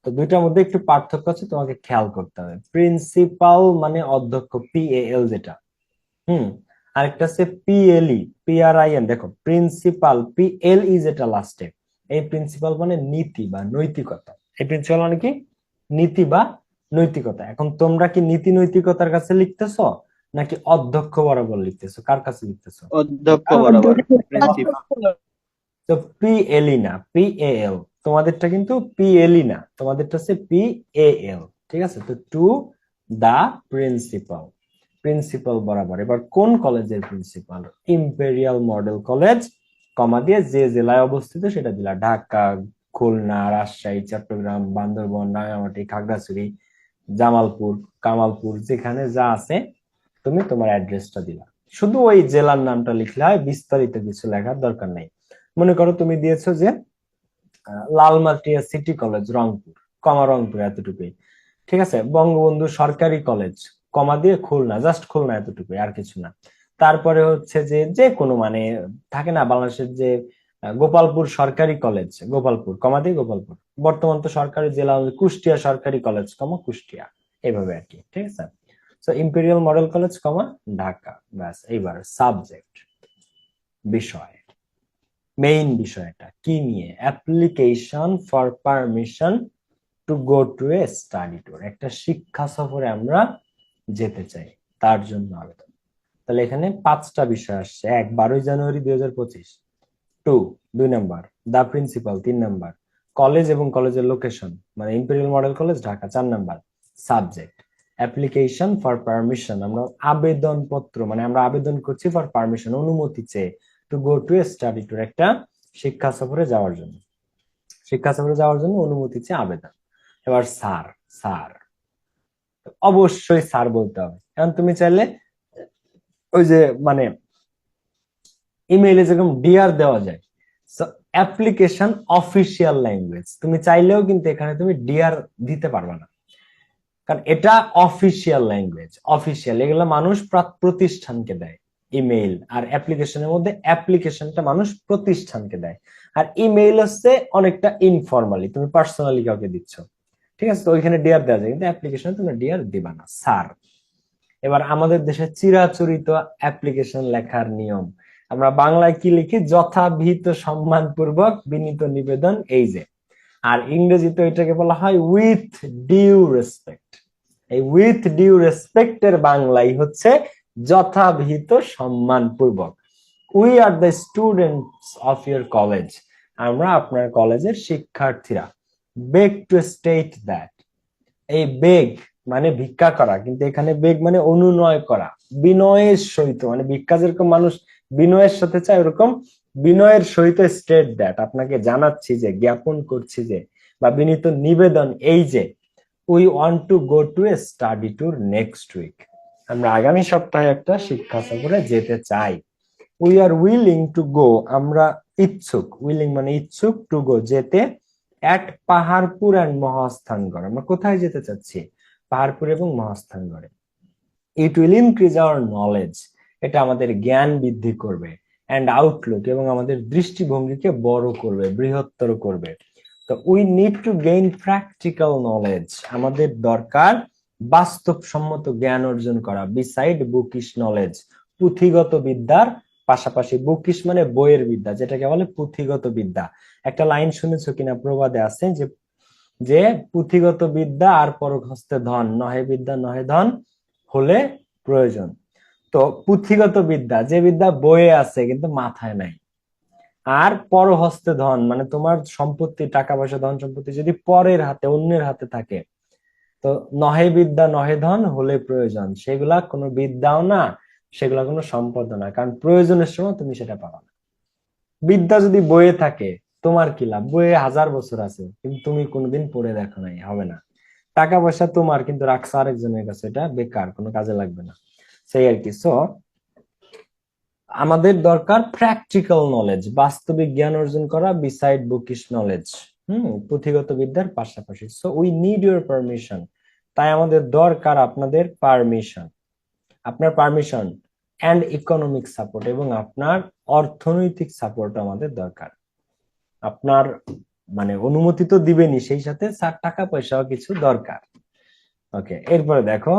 A: তো দুইটার মধ্যে একটু পার্থক্য আছে, তোমাকে খেয়াল করতে হবে। প্রিন্সিপাল মানে অধ্যক্ষ, PAL যেটা, আরেকটা হচ্ছে PLE, PRIN। দেখো প্রিন্সিপাল, PLE যেটা লাস্টে, এই প্রিন্সিপাল মানে নীতি বা নৈতিকতা। এই প্রিন্সিপাল মানে কি? নীতি বা নৈতিকতা। এখন তোমরা কি নীতি নৈতিকতার কাছে লিখতেছো নাকি অধ্যক্ষ বরাবর লিখতেছো? কার কাছে লিখতেছো?
C: অধ্যক্ষ বরাবর প্রিন্সিপাল।
A: তো PLE না, PAL। তোমাদেরটা কিন্তু PLE না, তোমাদেরটা হচ্ছে PAL। ঠিক আছে? তো 2, দা প্রিন্সিপাল, প্রিন্সিপাল বরাবর। এবার কোন কলেজের প্রিন্সিপাল? ইম্পেরিয়াল মডেল কলেজ, কমা দিয়ে যে জেলায় অবস্থিত সেটা দিলা। ঢাকা, খুলনা, রাজশাহী, চট্টগ্রাম, বান্দরবান, রাঙ্গামাটি, খাগড়াছড়ি, জামালপুর, কামালপুর, যেখানে যা আছে তুমি তোমার অ্যাড্রেসটা দিলা। শুধু ওই জেলার নামটা লিখলে হয়, বিস্তারিত কিছু লেখার দরকার নেই। মনে করো তুমি দিয়েছো যে লালমাটিয়া সিটি কলেজ রংপুর, কমা রংপুর, এতটুকুই। ঠিক আছে? বঙ্গবন্ধু সরকারি কলেজ, কমা দিয়ে খুলনা, জাস্ট খুলনা, এতটুকুই, আর কিছু না। তারপরে হচ্ছে যে যে কোনো মানে থাকে না বাংলাদেশের যে গোপালপুর সরকারি কলেজ, গোপালপুর, কমা দিয়ে গোপালপুর। বর্তমান তো সরকারি জেলা কুষ্টিয়া সরকারি কলেজ, কমা কুষ্টিয়া, এইভাবে আর কি। ঠিক আছে? তো ইম্পেরিয়াল মডেল কলেজ, কমা ঢাকা, ব্যাস। এইবার সাবজেক্ট, বিষয়, মেইন বিষয়টা কি নিয়ে? Application for permission to go to a study tour. একটা শিক্ষা সফরে আমরা যেতে চাই, তার জন্য আবেদন। তাহলে এখানে 5টা বিষয় আসছে। 1, 12ই January 2025। 2, 2 number the principal. 3 number college এবং কলেজের লোকেশন, মানে Imperial Model College Dhaka. 4 number subject, application for permission, আমরা আবেদন পত্র, মানে আমরা আবেদন করছি ফর পারমিশন, অনুমতি চেয়ে, two go to a study tour, একটা শিক্ষা সফরে যাওয়ার জন্য। শিক্ষা সফরে যাওয়ার জন্য অনুমতি চেয়ে আবেদন। এবার স্যার, স্যার অবশ্যই স্যার বলতে হবে। কারণ তুমি চাইলে ওই যে মানে ইমেইলে যেরকম ডিআর দেওয়া যায়, অ্যাপ্লিকেশন অফিসিয়াল ল্যাঙ্গুয়েজ, তুমি চাইলেও কিন্তু এখানে তুমি ডিআর দিতে পারবে না, কারণ এটা অফিসিয়াল ল্যাঙ্গুয়েজ। অফিসিয়াল এগুলো মানুষ প্রতিষ্ঠানকে দেয় ইমেইল, আর অ্যাপ্লিকেশনের মধ্যে অ্যাপ্লিকেশনটা মানুষ প্রতিষ্ঠানকে দেয়, আর ইমেইল হচ্ছে অনেকটা ইনফরমালি, তুমি পার্সোনালি কাউকে দিচ্ছ। ঠিক আছে? তো ওইখানে ডিআর দেওয়া যায়, কিন্তু অ্যাপ্লিকেশনে তুমি ডিআর দিবা না, স্যার। এবার আমাদের দেশে চিরাচরিত অ্যাপ্লিকেশন লেখার নিয়ম, আমরা বাংলায় কি লিখি? যথাবিহিত সম্মানপূর্বক বিনীত নিবেদন, এই যে। আর ইংরেজিতে এটাকে বলা হয় উইথ ডিউ রেসপেক্ট। এই উইথ ডিউ রেসপেক্ট এর বাংলাই হচ্ছে যথাবিহিত সম্মানপূর্বক। We are the students of your college, আমরা আপনার কলেজের শিক্ষার্থীরা। বেগ টু স্টেট দ্যাট, এই বেগ মানে ভিক্ষা করা, কিন্তু এখানে বেগ মানে অনুনয় করা, বিনয়ের সহিত, মানে ভিক্ষা যেরকম মানুষ বিনয়ের সাথে চায়, ওরকম বিনয়ের সহিত স্টেট দ্যাট, আপনাকে জানাচ্ছি যে, জ্ঞাপন করছি যে, বা বিনীত নিবেদন এই যে, we want to go to a study tour next week, আমরা আগামী সপ্তাহে একটা শিক্ষা সফরে যেতে চাই। We are willing to go, আমরা ইচ্ছুক, উইলিং মানে ইচ্ছুক, টু গো যেতে, অ্যাট পাহাড়পুর অ্যান্ড মহাস্থানগড়, আমরা কোথায় যেতে চাচ্ছি? পাহাড়পুর এবং মহাস্থানগড়ে। It will increase our knowledge, এটা আমাদের জ্ঞান বৃদ্ধি করবে, অ্যান্ড আউটলুক, এবং আমাদের দৃষ্টিভঙ্গিকে বড় করবে, বৃহত্তর করবে। তো we need to gain practical knowledge, আমাদের দরকার বাস্তবসম্মত জ্ঞান অর্জন করা, বিসাইড বুকিশ নলেজ, পুঁথিগত বিদ্যার পাশাপাশি। বুকিশ মানে বইয়ের বিদ্যা, যেটাকে বলে পুঁথিগত বিদ্যা। একটা লাইন শুনেছো কিনা, প্রবাদে আছে যে যে পুঁথিগত বিদ্যা আর পরহস্তে ধন, নহে বিদ্যা নহে ধন হলে প্রয়োজন। তো পুঁথিগত বিদ্যা, যে বিদ্যা বইয়ে আছে কিন্তু মাথায় নাই, আর পরহস্তে ধন মানে তোমার সম্পত্তি, টাকা পয়সা, ধন সম্পত্তি যদি পরের হাতে, অন্যের হাতে থাকে, তো নহে বিদ্যা নহে ধন হলে প্রয়োজন, সেগুলা কোনো বিদ্যাও না, সেগুলা কোনো সম্পদও না, কারণ প্রয়োজনের সময় তুমি সেটা পাবা না। বিদ্যা যদি বইয়ে থাকে তোমার কি লাভ, বইয়ে 1000 বছর আছে কিন্তু তুমি কোনোদিন পড়ে দেখো নাই, হবে না। টাকা পয়সা তোমার কিন্তু রাখছে আরেকজনের কাছে, এটা বেকার, কোনো কাজে লাগবে না, সেই আর কি। সো আমাদের দরকার প্র্যাকটিক্যাল নলেজ, বাস্তবিক জ্ঞান অর্জন করা, বিসাইড বুকিশ নলেজ, পুঁথিগত বিদ্যার পাশাপাশি। So we need your permission, তাই আমাদের দরকার আপনাদের পারমিশন, আপনার পারমিশন অ্যান্ড ইকোনমিক সাপোর্ট, এবং আপনার অর্থনৈতিক সাপোর্ট আমাদের দরকার। আপনার মানে অনুমতি তো দিবেনই, সেই সাথে স্যার টাকা পয়সাও কিছু দরকার। ওকে, এরপরে দেখো,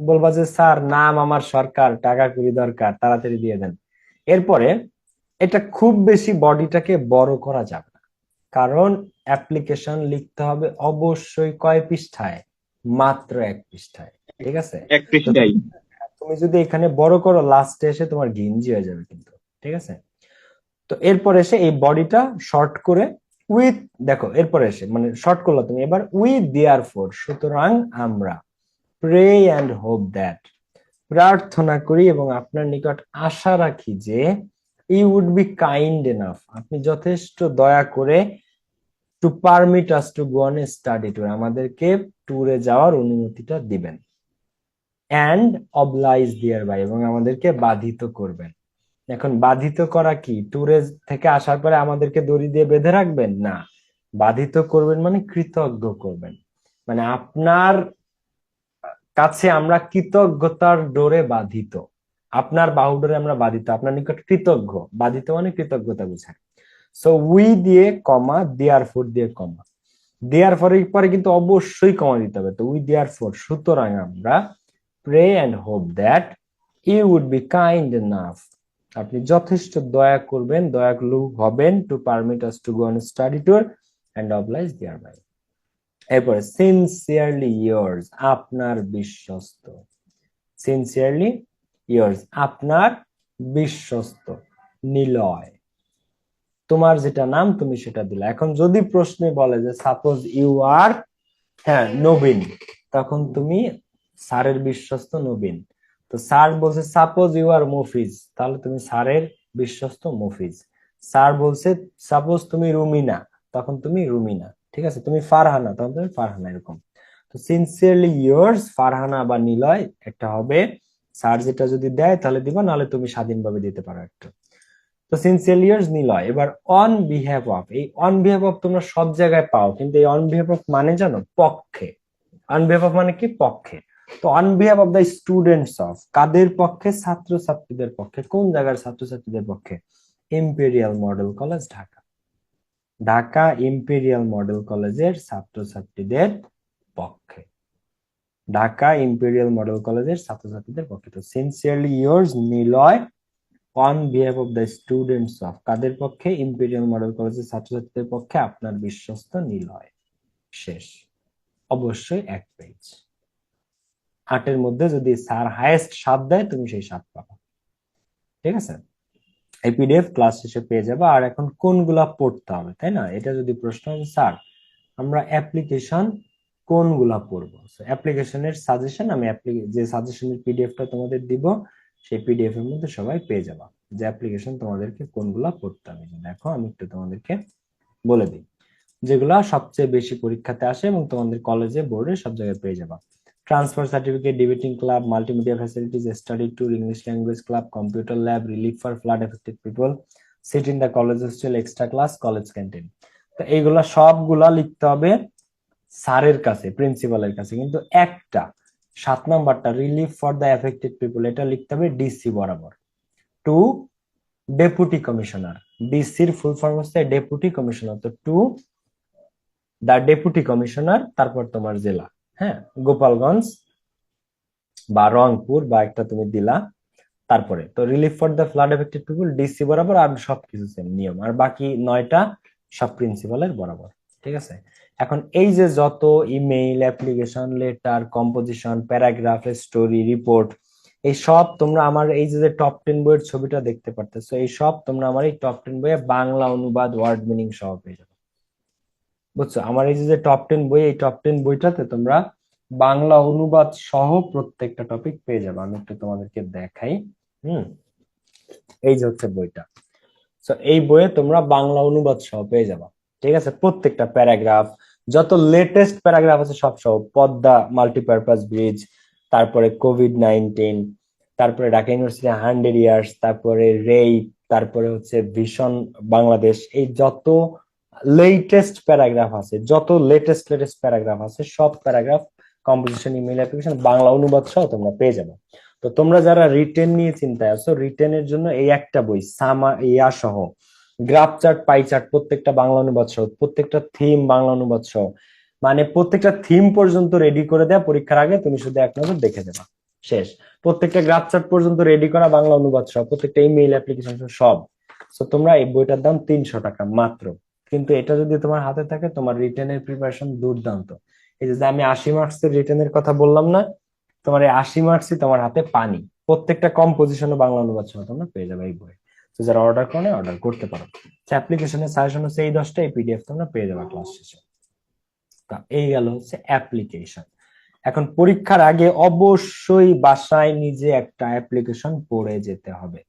A: বলবা যে স্যার নাম আমার সরকার, টাকা কুড়ি দরকার, তাড়াতাড়ি দিয়ে দেন। এরপরে এটা খুব বেশি বডিটাকে বড় করা যাবে না, কারণ অ্যাপ্লিকেশন লিখতে হবে অবশ্যই কয় পৃষ্ঠায়, মাত্র 1 পৃষ্ঠায়, ঠিক আছে।
C: এক পৃষ্ঠায়।
A: তুমি যদি এখানে বড় করো, লাস্টে এসে তোমার ঘিঞ্জি হয়ে যাবে কিন্তু, ঠিক আছে। তো এরপর এসে এই বডিটা শর্ট করে উইথ, দেখো এরপর এসে মানে শর্ট করলো তুমি, এবার উইথ দেয়ার ফোর, সুতরাং আমরা, প্রে অ্যান্ড হোপ দ্যাট, প্রার্থনা করি এবং আপনার নিকট আশা রাখি যে, you would be kind enough, আপনি যথেষ্ট দয়া করে, to permit us to go on a study tour, আমাদেরকে ট্যুরে যাওয়ার অনুমতিটা দিবেন, অ্যান্ড অবলাইজ দিয়ার বাই, এবং আমাদেরকে বাধিত করবেন। এখন বাধিত করা কি, ট্যুরে থেকে আসার পরে আমাদেরকে দড়ি দিয়ে বেঁধে রাখবেন না, বাধিত করবেন মানে কৃতজ্ঞ করবেন, মানে আপনার কাছে আমরা কৃতজ্ঞতার ডোরে বাধিত, আপনার বাহুডোরে আমরা বাধিত, আপনার নিকট কৃতজ্ঞ, বাধিত মানে কৃতজ্ঞতা বোঝায়। সো উই দিয়ে কমা, দেয়ার ফোর দিয়ে কমা, দেয়ার ফরের পরে কিন্তু অবশ্যই কমা দিতে হবে। তো উই দেয়ার ফোর, সুতরাং আমরা, pray and hope that you would be kind enough, আপনি যথেষ্ট দয়া করবেন, দয়ালু হবেন, to permit us to go on study tour and oblige thereby. এরপরে সিনসিয়ারলি ইয়ার্স, আপনার বিশ্বস্ত, সিনসিয়ারলি ইয়ার্স, আপনার বিশ্বস্ত, নিলয়, তোমার যেটা নাম তুমি সেটা দিলা। এখন যদি প্রশ্নে বলে যে সাপোজ ইউ আর, হ্যাঁ নবীন, তখন তুমি স্যারের বিশ্বস্ত নবীন। তো স্যার বলছে সাপোজ ইউ আর মফিজ, তাহলে তুমি স্যারের বিশ্বস্ত মফিজ। স্যার বলছে সাপোজ তুমি রুমিনা, তখন তুমি রুমিনা, ঠিক আছে। তুমি ফারহানা, তখন তুমি ফারহানা, এরকম। তো সিনসিয়ারলি ইয়ার্স, ফারহানা বা নিলয় একটা হবে, স্যার যেটা যদি দেয় তাহলে দিবা, নাহলে তুমি স্বাধীনভাবে দিতে পারো একটা। তো সিনসিয়ারলি ইয়ার্স নিলয়। এবার অন বিহেভ অফ, এই অন বিহেভ অফ তোমরা সব জায়গায় পাও, কিন্তু এই অন বিহেভ অফ মানে জানো, পক্ষে। অন বিহেভ অফ মানে কি, পক্ষে। তো on behalf of the students of, কাদের পক্ষে, ছাত্রছাত্রীদের পক্ষে। কোন জায়গার ছাত্রছাত্রীদের পক্ষে, Imperial Model College Dhaka, Dhaka Imperial Model কলেজের ছাত্রছাত্রীদের পক্ষে, ঢাকা ইম্পেরিয়াল মডেল কলেজের ছাত্রছাত্রীদের পক্ষে। তো sincerely yours Niloy, on behalf of the students of, কাদের পক্ষে, ইম্পেরিয়াল মডেল কলেজের ছাত্রছাত্রীদের পক্ষে আপনার বিশ্বস্ত নিলয়। শেষ, অবশ্যই 1 পেজ। 8-এর মধ্যে যদি স্যার হাইয়েস্ট 7 দেয়, তুমি সেই 7 পাবা, ঠিক আছে। এই পিডিএফ ক্লাস শেষে পেয়ে যাবে। আর এখন কোনগুলা পড়তে হবে, তাই না, এটা যদি প্রশ্ন হয় স্যার আমরা অ্যাপ্লিকেশন কোনগুলা পড়বো, অ্যাপ্লিকেশনের সাজেশন, আমি যে সাজেশনের পিডিএফটা তোমাদের দিব, সেই পিডিএফ এর মধ্যে সবাই পেয়ে যাবা যে অ্যাপ্লিকেশন তোমাদেরকে কোনগুলা পড়তে হবে। দেখো আমি একটু তোমাদেরকে বলে দিই, যেগুলা সবচেয়ে বেশি পরীক্ষাতে আসে এবং তোমাদের কলেজে বোর্ডে সব জায়গায় পেয়ে যাবা। Transfer certificate, debating club, multimedia facilities, study tour, English language club, computer lab, relief for flood affected people, seat in the college hostel, extra class, college canteen. তো এইগুলা সবগুলা লিখতে হবে স্যারের কাছে, প্রিন্সিপালের কাছে, কিন্তু একটা 7 নাম্বারটা relief for the affected people, এটা লিখতে হবে ডিসি বরাবর টু ডেপুটি কমিশনার। ডিসির ফুল ফর্ম হচ্ছে ডেপুটি কমিশনার, তো টু দা ডেপুটি কমিশনার, তারপর তোমার জেলা, হ্যাঁ, গোপালগঞ্জ বা রংপুর বা একটা তুমি দিলা, তারপরে তো relief for the flood affected people DC বরাবর, আর সবকিছু সেম নিয়ম, আর বাকি 9টা সব প্রিন্সিপালের বরাবর। ঠিক আছে, এখন এই যে যত email, application, letter, composition, paragraph, story, report, এই সব তোমরা আমার এই যে টপ 10 বইয়ের ছবিটা দেখতে পারতেছো, এই সব তোমরা আমার এই টপ 10 বইয়ে বাংলা অনুবাদ, ওয়ার্ড মিনিং সহ পেয়ে যাবে। বুঝছো, আমার এই যে টপ 10 বই, এই টপ 10 বইটাতে তোমরা বাংলা অনুবাদ সহ প্রত্যেকটা টপিক পেয়ে যাবে। আমি একটু তোমাদেরকে দেখাই। হুম, এই যে হচ্ছে বইটা। তো এই বইয়ে তোমরা বাংলা অনুবাদ সহ পেয়ে যাবে। ঠিক আছে, প্রত্যেকটা প্যারাগ্রাফ, যত লেটেস্ট প্যারাগ্রাফ আছে সব সহ, পদ্মা মাল্টিপারপাস ব্রিজ, তারপরে কোভিড-19, তারপরে ঢাকা ইউনিভার্সিটি 100 ইয়ার্স, তারপরে রেইপ, তারপরে হচ্ছে ভীষণ বাংলাদেশ, এই যত লেটেস্ট প্যারাগ্রাফ আছে, যত লেটেস্ট প্যারাগ্রাফ আছে, সব paragraph, composition, email, application, Bangla অনুবাদ সহ তোমরা পেয়ে যাবে। তো তোমরা যারা রিটেন নিয়ে চিন্তায় আছো, রিটেনের জন্য এই একটা বই সামা ইয়া সহ, গ্রাফ চার্ট, পাই চার্ট, প্রত্যেকটা বাংলা অনুবাদ সহ, প্রত্যেকটা থিম বাংলা অনুবাদ সহ, মানে প্রত্যেকটা থিম পর্যন্ত রেডি করে দেয়া, পরীক্ষার আগে তুমি শুধু এক নজর দেখে দেবা, শেষ। প্রত্যেকটা গ্রাফ চার্ট পর্যন্ত রেডি করা বাংলা অনুবাদ সহ, প্রত্যেকটা ইমেইল, অ্যাপ্লিকেশন সব। তো তোমরা এই বইটার দাম 300 টাকা মাত্র। কিন্তু এটা যদি তোমার হাতে থাকে, তোমার রিটেনের প্রিপারেশন দুর্দান্ত। এই যে আমি 80 মার্কসের রিটেনের কথা বললাম না, তোমার এই 80 মার্কসই তোমার হাতে পানি। প্রত্যেকটা কম্পোজিশন ও বাংলা অনুবাদ সহ তোমরা পেয়ে যাবে এই বই। তো যারা অর্ডার করে অর্ডার করতে পারো। অ্যাপ্লিকেশনের সাজেশন হচ্ছে এই 10টা, এই পিডিএফ তোমরা পেয়ে যাবে ক্লাস শেষে। তা এই গেল হচ্ছে অ্যাপ্লিকেশন। এখন পরীক্ষার আগে অবশ্যই বাসায় নিজে একটা অ্যাপ্লিকেশন পড়ে যেতে হবে।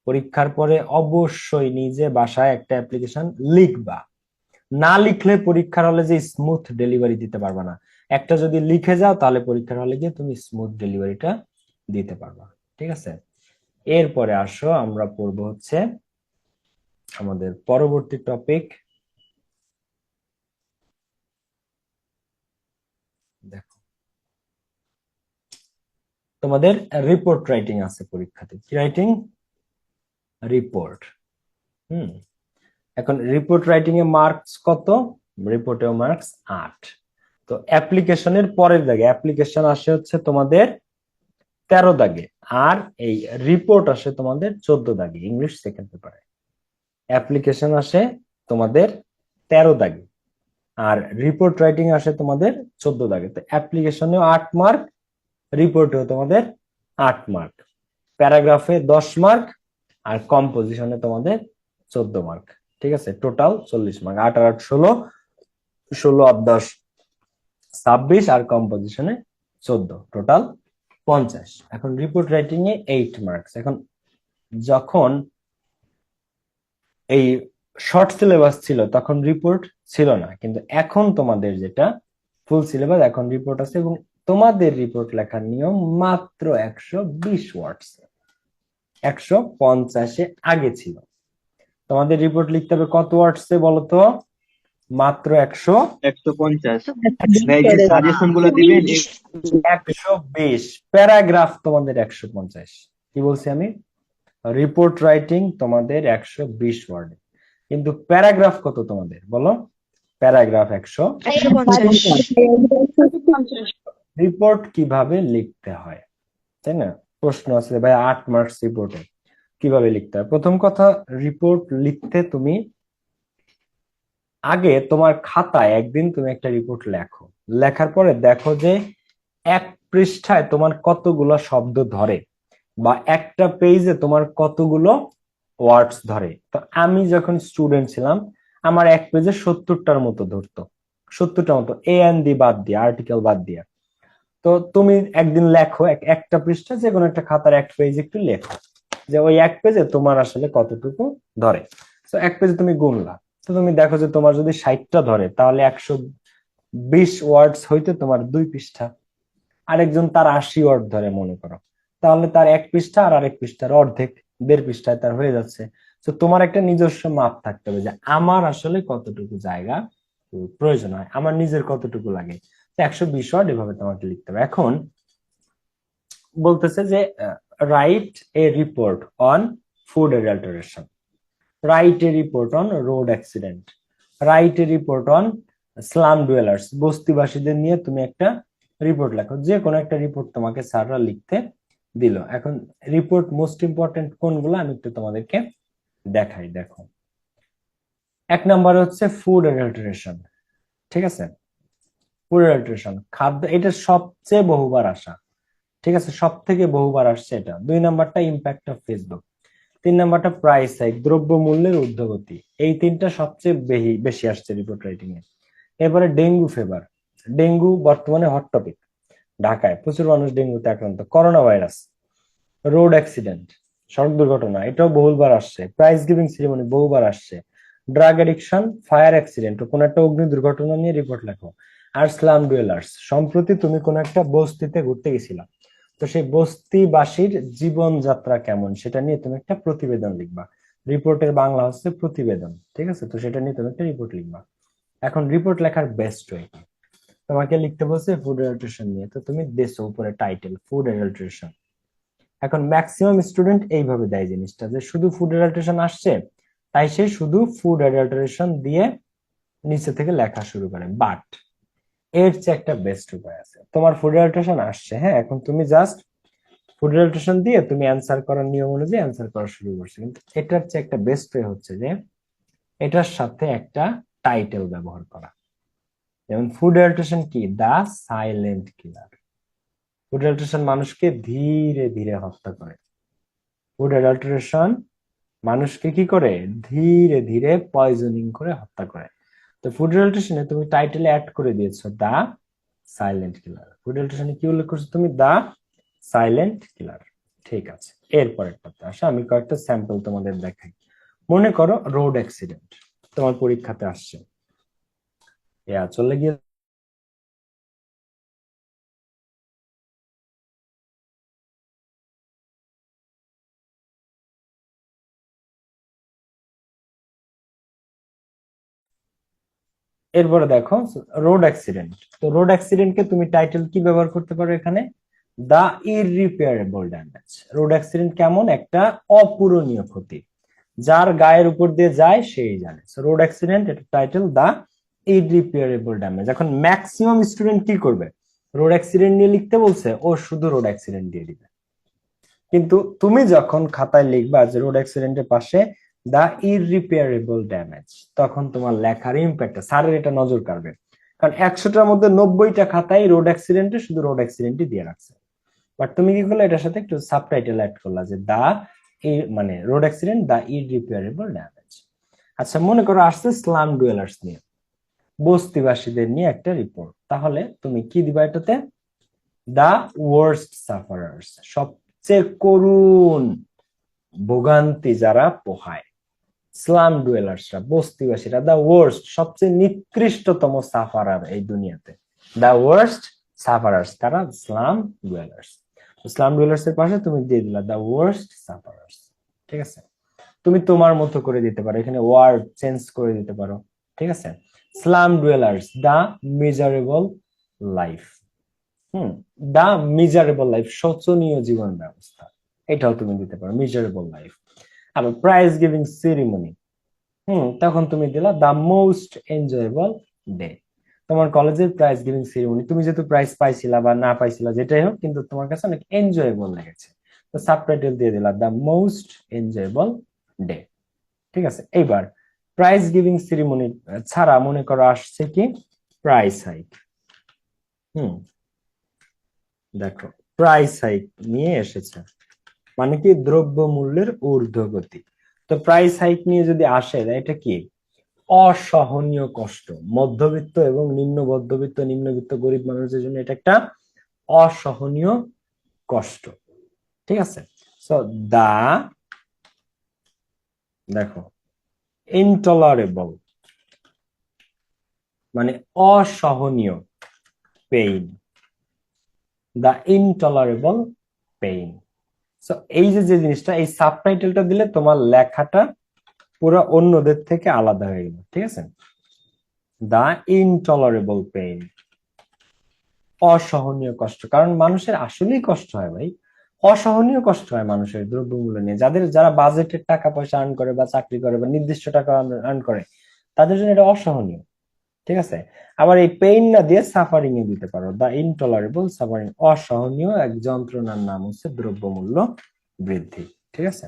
A: পরীক্ষার পরে অবশ্যই নিজে বাসায় একটা অ্যাপ্লিকেশন লিখবা। না লিখলে পরীক্ষার হলে যে স্মুথ ডেলিভারি দিতে পারবা না। একটা যদি লিখে যাও, তাহলে পরীক্ষার হলে গিয়ে তুমি স্মুথ ডেলিভারিটা দিতে পারবা। ঠিক আছে, এরপরে আসো আমরা পড়বো হচ্ছে আমাদের পরবর্তী টপিক। দেখো, তোমাদের রিপোর্ট রাইটিং আছে পরীক্ষাতে। কি রাইটিং? রিপোর্ট। হুম, এখন রিপোর্ট রাইটিং এ মার্কস কত? রিপোর্টেও মার্কস 8। তো অ্যাপ্লিকেশনের পরের দাগে, অ্যাপ্লিকেশন আসে হচ্ছে তোমাদের 13 দাগে, আর এই রিপোর্ট আসে তোমাদের 14 দাগে, ইংলিশ সেকেন্ড পেপারে। অ্যাপ্লিকেশন আসে তোমাদের 13 দাগে, আর রিপোর্ট রাইটিং আসে তোমাদের 14 দাগে। তো অ্যাপ্লিকেশনেও 8 মার্ক, রিপোর্টেও তোমাদের 8 মার্ক, প্যারাগ্রাফে 10 মার্ক, আর কম্পোজিশনে তোমাদের 14 মার্ক। ঠিক আছে, টোটাল 40 মার্ক। 8 আর 8 16, 16 আর 10 26, আর কম্পোজিশনে 14, টোটাল 50। এখন রিপোর্ট রাইটিং এ 8 মার্কস। এখন যখন এই শর্ট সিলেবাস ছিল তখন রিপোর্ট ছিল না, কিন্তু এখন তোমাদের যেটা ফুল সিলেবাস, এখন রিপোর্ট আছে, এবং তোমাদের রিপোর্ট লেখার নিয়ম মাত্র 120 ওয়ার্ডস। 150-এ আগে ছিল। তোমাদের রিপোর্ট লিখতে হবে কত ওয়ার্ডসে বলো তো? মাত্র
C: 150। ভাই যে সাজেশন গুলো দিবেন
A: 120। প্যারাগ্রাফ তোমাদের 150। কি বলছি আমি? রিপোর্ট রাইটিং তোমাদের 120 ওয়ার্ডে, কিন্তু প্যারাগ্রাফ কত তোমাদের বলো? প্যারাগ্রাফ
D: 150।
A: রিপোর্ট কিভাবে লিখতে হয়, তাই না? প্রশ্ন আছে ভাই 8 মার্কস রিপোর্টে কিভাবে লিখতে হয়। প্রথম কথা, রিপোর্ট লিখতে তুমি আগে তোমার খাতায় একদিন তুমি একটা রিপোর্ট লেখো। লেখার পরে দেখো যে এক পৃষ্ঠায় তোমার কতগুলো শব্দ ধরে, বা একটা পেজে তোমার কতগুলো ওয়ার্ডস ধরে। তো আমি যখন স্টুডেন্ট ছিলাম, আমার এক পেজে 70টার মতো ধরতো, 70টার মতো, এ এন দি বাদ দিয়ে, আর্টিকেল বাদ দিয়ে। তো তুমি একদিন লেখো একটা পৃষ্ঠা, যে কোনো একটা খাতার এক পেজ একটু লেখো, যে ওই এক পেজে তোমার আসলে কতটুকু ধরে। তো এক পেজে তুমি গুনলা, তো তুমি দেখো যে তোমার যদি 60টা ধরে, তাহলে 120 ওয়ার্ডস হইতে তোমার 2 পৃষ্ঠা। আরেকজন তার 80 ওয়ার্ড ধরে মনে করো, তাহলে তার এক পৃষ্ঠা আর আরেক পৃষ্ঠার অর্ধেক, 1.5 পৃষ্ঠায় তার হয়ে যাচ্ছে। তো তোমার একটা নিজস্ব মাপ থাকতে হবে যে আমার আসলে কতটুকু জায়গা প্রয়োজন হয়, আমার নিজের কতটুকু লাগে। 120 ওয়ার্ড এভাবে তোমাকে লিখতে হবে। এখন বলতেছে যে write a report on food adulteration, write a report on road accident, write a report on slum dwellers, বস্তিবাসীদের নিয়ে তুমি একটা রিপোর্ট লেখো। যে কোনো একটা রিপোর্ট তোমাকে স্যাররা লিখতে দিল। এখন রিপোর্ট মোস্ট ইম্পর্টেন্ট কোনগুলো আমি একটু তোমাদেরকে দেখাই। দেখো, 1 নাম্বার হচ্ছে ফুড অ্যাডাল্টারেশন, ঠিক আছে? ফুড অ্যাডাল্টারেশন, খাদ্য, এটা সবচেয়ে বহুবার আসা, ঠিক আছে? সব থেকে বহুবার আসছে এটা। 2 নাম্বারটা ইম্প্যাক্ট অফ ফেসবুক, 3 নাম্বারটা প্রাইস হাইক, দ্রব্য মূল্যের ঊর্ধ্বগতি। এই তিনটা সবচেয়ে বেশি আসছে রিপোর্ট রাইটিং এ। এবারে ডেঙ্গু ফিভার, ডেঙ্গু বর্তমানে হট টপিক, ঢাকায় প্রচুর মানুষ ডেঙ্গুতে আক্রান্ত। করোনা ভাইরাস, রোড অ্যাক্সিডেন্ট, সড়ক দুর্ঘটনা, এটাও বহুবার আসছে। প্রাইজ গিভিং সেরিমনি বহুবার আসছে। ড্রাগ অ্যাডিকশন, ফায়ার অ্যাক্সিডেন্ট, কোন একটা অগ্নি দুর্ঘটনা নিয়ে রিপোর্ট লেখো। আর স্লাম ডুয়েলার্স, সম্প্রতি তুমি কোন একটা বস্তিতে ঘুরতে গেছিলা, তো সেই বস্তিবাসীর জীবনযাত্রা কেমন সেটা নিয়ে তুমি একটা প্রতিবেদন লিখবা। রিপোর্টের বাংলা হচ্ছে প্রতিবেদন, ঠিক আছে? তো সেটা নিয়ে তুমি একটা রিপোর্ট লিখবা। এখন রিপোর্ট লেখার বেস্ট ওয়ে, তোমাকে লিখতে বলছে ফুড অ্যাডাল্টারেশন নিয়ে, তো তুমি দেশো উপরে টাইটেল ফুড অ্যাডাল্টারেশন। এখন ম্যাক্সিমাম স্টুডেন্ট এইভাবে দেয় জিনিসটা, যে শুধু ফুড অ্যাডাল্টারেশন আসছে তাই সে শুধু ফুড অ্যাডাল্টারেশন দিয়ে নিচে থেকে লেখা শুরু করে। বাট এর চেয়ে একটা বেস্ট উপায় আছে। তোমার ফুড অ্যাডাল্টারেশন আসছে, হ্যাঁ, এখন তুমি জাস্ট ফুড অ্যাডাল্টারেশন দিয়ে তুমি অ্যান্সার করার নিয়ম অনুযায়ী অ্যান্সার করা শুরু করছো, কিন্তু এটার চেয়ে একটা বেস্ট ওয়ে হচ্ছে যে এটার সাথে একটা টাইটেল ব্যবহার করা। যেমন ফুড অ্যাডাল্টারেশন কি, দা সাইলেন্ট কিলার। ফুড অ্যাডাল্টারেশন মানুষকে ধীরে ধীরে হত্যা করে। ফুড অ্যাডাল্টারেশন মানুষকে কি করে, ধীরে ধীরে পয়জনিং করে হত্যা করে। তো ফুড অ্যাডাল্টারেশনে তুমি টাইটেলে অ্যাড করে দিয়েছো দা সাইলেন্ট কিলার। ফুড অ্যাডাল্টারেশনে কি উল্লেখ করছো তুমি, দা সাইলেন্ট কিলার। ঠিক আছে, এরপরেরটাতে আসো, আমি কয়েকটা স্যাম্পল তোমাদের দেখাই। মনে করো রোড অ্যাক্সিডেন্ট তোমার পরীক্ষাতে আসছে, চলে গিয়ে এরপরে দেখো রোড অ্যাক্সিডেন্ট। তো রোড অ্যাক্সিডেন্টকে তুমি টাইটেল কি ব্যবহার করতে পারো এখানে, দা ইররিপেয়ারেবল ড্যামেজ। রোড অ্যাক্সিডেন্ট কেমন, একটা অপূরণীয় ক্ষতি, যার গায়ের উপর দিয়ে যায় সেই জানে। রোড অ্যাক্সিডেন্ট, এটা টাইটেল দা ইররিপেয়ারেবল ড্যামেজ। এখন ম্যাক্সিমাম স্টুডেন্ট কি করবে, রোড অ্যাক্সিডেন্ট নিয়ে লিখতে বলছে, ও শুধু রোড অ্যাক্সিডেন্ট দিয়ে দিবে। কিন্তু তুমি যখন খাতায় লিখবা যে রোড অ্যাক্সিডেন্টের পাশে দা ইররিপেয়ারেবল ড্যামেজ, তখন তোমার লেখার ইম্প্যাক্ট, স্যারের এটা নজর কাড়বে। কারণ 100টার মধ্যে 90টা খাতায় রোড অ্যাক্সিডেন্টে শুধু রোড অ্যাক্সিডেন্টই দিয়ে রাখছে। বাট তুমি কি করলে, এটার সাথে একটু সাবটাইটেল অ্যাড করলা যে দা মানে রোড অ্যাক্সিডেন্ট দা ইররিপেয়ারেবল ড্যামেজ। আচ্ছা, মনে করো আসছে স্লাম ডুয়েলার্স নিয়ে, বস্তিবাসীদের নিয়ে একটা রিপোর্ট, তাহলে তুমি কি দিবা এটাতে, দা ওয়ার্স্ট সাফারার্স, সবচেয়ে করুণ ভোগান্তি যারা পোহায়। স্লাম ডুয়েলার্সরা, বস্তিবাসীরা, দা ওয়ার্স্ট, সবচেয়ে নিকৃষ্টতম সাফারার এই দুনিয়াতে। দা ওয়ার্স্ট সাফারার্স কারা, স্লাম ডুয়েলার্স। স্লাম ডুয়েলার্স এর পাশে তুমি দিয়ে দিলা দা ওয়ার্স্ট সাফারার্স, ঠিক আছে? তুমি তোমার মতো করে দিতে পারো, এখানে ওয়ার্ড চেঞ্জ করে দিতে পারো, ঠিক আছে? স্লাম ডুয়েলার্স, দা মিজারেবল লাইফ। দা মিজারেবল লাইফ, শোচনীয় জীবন ব্যবস্থা, এটাও তুমি দিতে পারো, মিজারেবল লাইফ। আবার প্রাইজ গিভিং সেরিমনি, তখন তুমি দিলা দা মোস্ট এনজয়েবল ডে। তোমার কলেজের প্রাইজ গিভিং সেরিমনি, তুমি যেহেতু প্রাইজ পাইছিলা বা না পাইছিলা যেটাই হোক, কিন্তু তোমার কাছে অনেক এনজয়েবল লেগেছে, তো সাবটাইটেল দিয়ে দিলা দা মোস্ট এনজয়েবল ডে, ঠিক আছে? এইবার প্রাইজ গিভিং সেরিমনি ছাড়া মনে করো আসছে কি, প্রাইস হাইক। দেখো প্রাইস হাইক নিয়ে এসেছে, মানে কি, দ্রব্য মূল্যের ঊর্ধ্বগতি। তো প্রাইস হাইক নিয়ে যদি আসে, এটা কি, অসহনীয় কষ্ট, মধ্যবিত্ত এবং নিম্ন মধ্যবিত্ত, নিম্নবিত্ত গরিব মানুষদের জন্য এটা একটা অসহনীয় কষ্ট, ঠিক আছে? সো দা, দেখো, ইনটলারেবল মানে অসহনীয় পেইন, দা ইনটলারেবল পেইন। সো এই যে জিনিসটা, এই সাবটাইটেলটা দিলে তোমার লেখাটা পুরো অন্যদের থেকে আলাদা হয়ে গেল, ঠিক আছে? দা ইনটলারেবল পেইন। অসহনীয় কষ্ট, কারণ মানুষের আসলেই কষ্ট হয় ভাই, অসহনীয় কষ্ট হয় মানুষের দ্রব্যমূল্য নিয়ে। যারা বাজেটের টাকা পয়সা আর্ন করে বা চাকরি করে বা নির্দিষ্ট টাকা আর্ন করে, তাদের জন্য এটা অসহনীয়। ঠিক আছে, আবার এই পেইন না দিয়ে সাফারিং এ দিতে পারো, দা ইনটলারেবল সাফারিং, অসহনীয় এক যন্ত্রণার নাম হচ্ছে দ্রব্যমূল্য বৃদ্ধি। ঠিক আছে,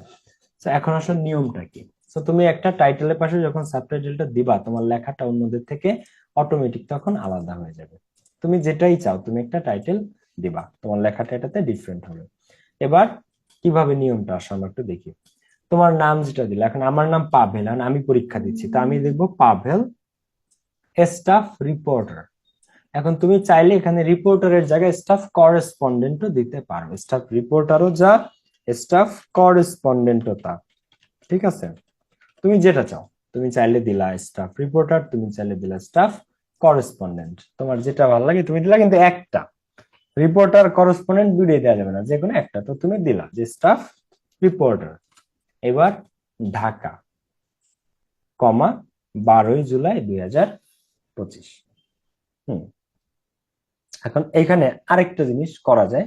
A: তো এখন আসলে নিয়মটা কি? তো তুমি একটা টাইটেলের পাশে যখন সাবটাইটেলটা দিবা, তোমার লেখাটা অন্যদের থেকে অটোমেটিক তখন আলাদা হয়ে যাবে। তুমি যেটাই চাও তুমি একটা টাইটেল দিবা, তোমার লেখাটা এটাতে ডিফারেন্ট হবে। এবার কিভাবে নিয়মটা আসলে আমরা একটু দেখি। তোমার নাম যেটা দিলে, এখন আমার নাম পাভেল, এখন আমি পরীক্ষা দিচ্ছি, তো আমি দেখবো পাভেল স্টাফ রিপোর্টার। এখন তুমি চাইলে এখানে রিপোর্টারের জায়গায় স্টাফ করেসপন্ডেন্টও দিতে পারো, স্টাফ রিপোর্টারও যা, স্টাফ করেসপন্ডেন্টও তা। ঠিক আছে, তুমি যেটা চাও, তুমি চাইলে দিলা স্টাফ রিপোর্টার, তুমি চাইলে দিলা স্টাফ করেসপন্ডেন্ট, তোমার যেটা ভালো লাগে তুমি দিলা, কিন্তু একটা রিপোর্টার করেসপন্ডেন্ট দুইটাই দেওয়া যাবে না, যে কোনো একটা তো তুমি দিলা যে স্টাফ রিপোর্টার। এবার ঢাকা, কমা 12ই জুলাই 2025। হুম, এখন এখানে আরেকটা জিনিস করা যায়,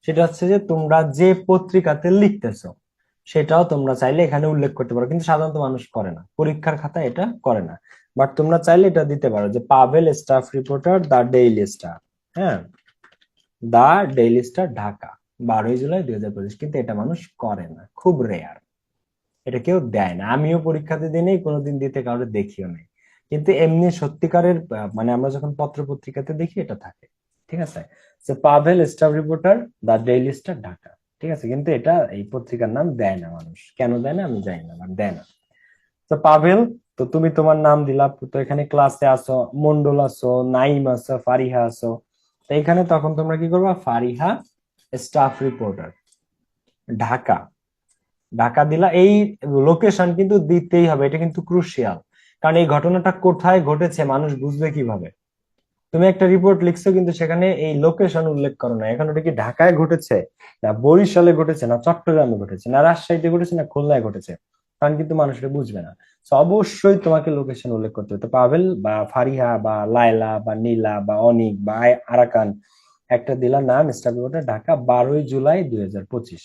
A: সেটা হচ্ছে যে তোমরা যে পত্রিকাতে লিখতেছো সেটাও তোমরা চাইলে এখানে উল্লেখ করতে পারো, কিন্তু সাধারণত মানুষ করে না, পরীক্ষার খাতায় এটা করে না। বাট তোমরা চাইলে এটা দিতে পারো যে পাভেল স্টাফ রিপোর্টার, দা ডেইলি স্টার। হ্যাঁ, দা ডেইলি স্টার ঢাকা, 12ই জুলাই 2025, কিন্তু এটা মানুষ করে না, খুব রেয়ার, এটা কেউ দেয় না, আমিও পরীক্ষাতে দিই নাই, কোনোদিন দিতে কাউকে দেখিও নাই। কিন্তু এমনি সত্যিকারের মানে আমরা যখন পত্র পত্রিকাতে দেখি এটা থাকে। ঠিক আছে, যে পাভেল স্টাফ রিপোর্টার, দা ডেইলি স্টার ঢাকা। ঠিক আছে, কিন্তু এটা এই পত্রিকার নাম দেয় না মানুষ, কেন দেয় না আমি জানি না, বাট দেয় না। তো পাভেল, তো তুমি তোমার নাম দিলা, তো এখানে ক্লাসে আসো, মন্ডল আছো, নাইম আছো, ফারিহা আছো, তো এখানে তখন তোমরা কি করবা, ফারিহা স্টাফ রিপোর্টার ঢাকা, ঢাকা দিলা। এই লোকেশন কিন্তু দিতেই হবে, এটা কিন্তু ক্রুশিয়াল, কারণ এই ঘটনাটা কোথায় ঘটেছে মানুষ বুঝবে কিভাবে। তুমি একটা রিপোর্ট লিখছো কিন্তু সেখানে এই লোকেশন উল্লেখ করো না, এখন ওটা কি ঢাকায় ঘটেছে, না বরিশালে ঘটেছে, না চট্টগ্রামে ঘটেছে, না রাজশাহীতে ঘটেছে, না খুলনায় ঘটেছে, কারণ কিন্তু মানুষ এটা বুঝবে না। তো অবশ্যই তোমাকে লোকেশন উল্লেখ করতে হবে। তো পাভেল বা ফারিহা বা লায়লা বা নীলা বা অনিক বা আরাকান, একটা দিলা নাম স্টাফ রিপোর্টার ঢাকা, 12ই জুলাই 2025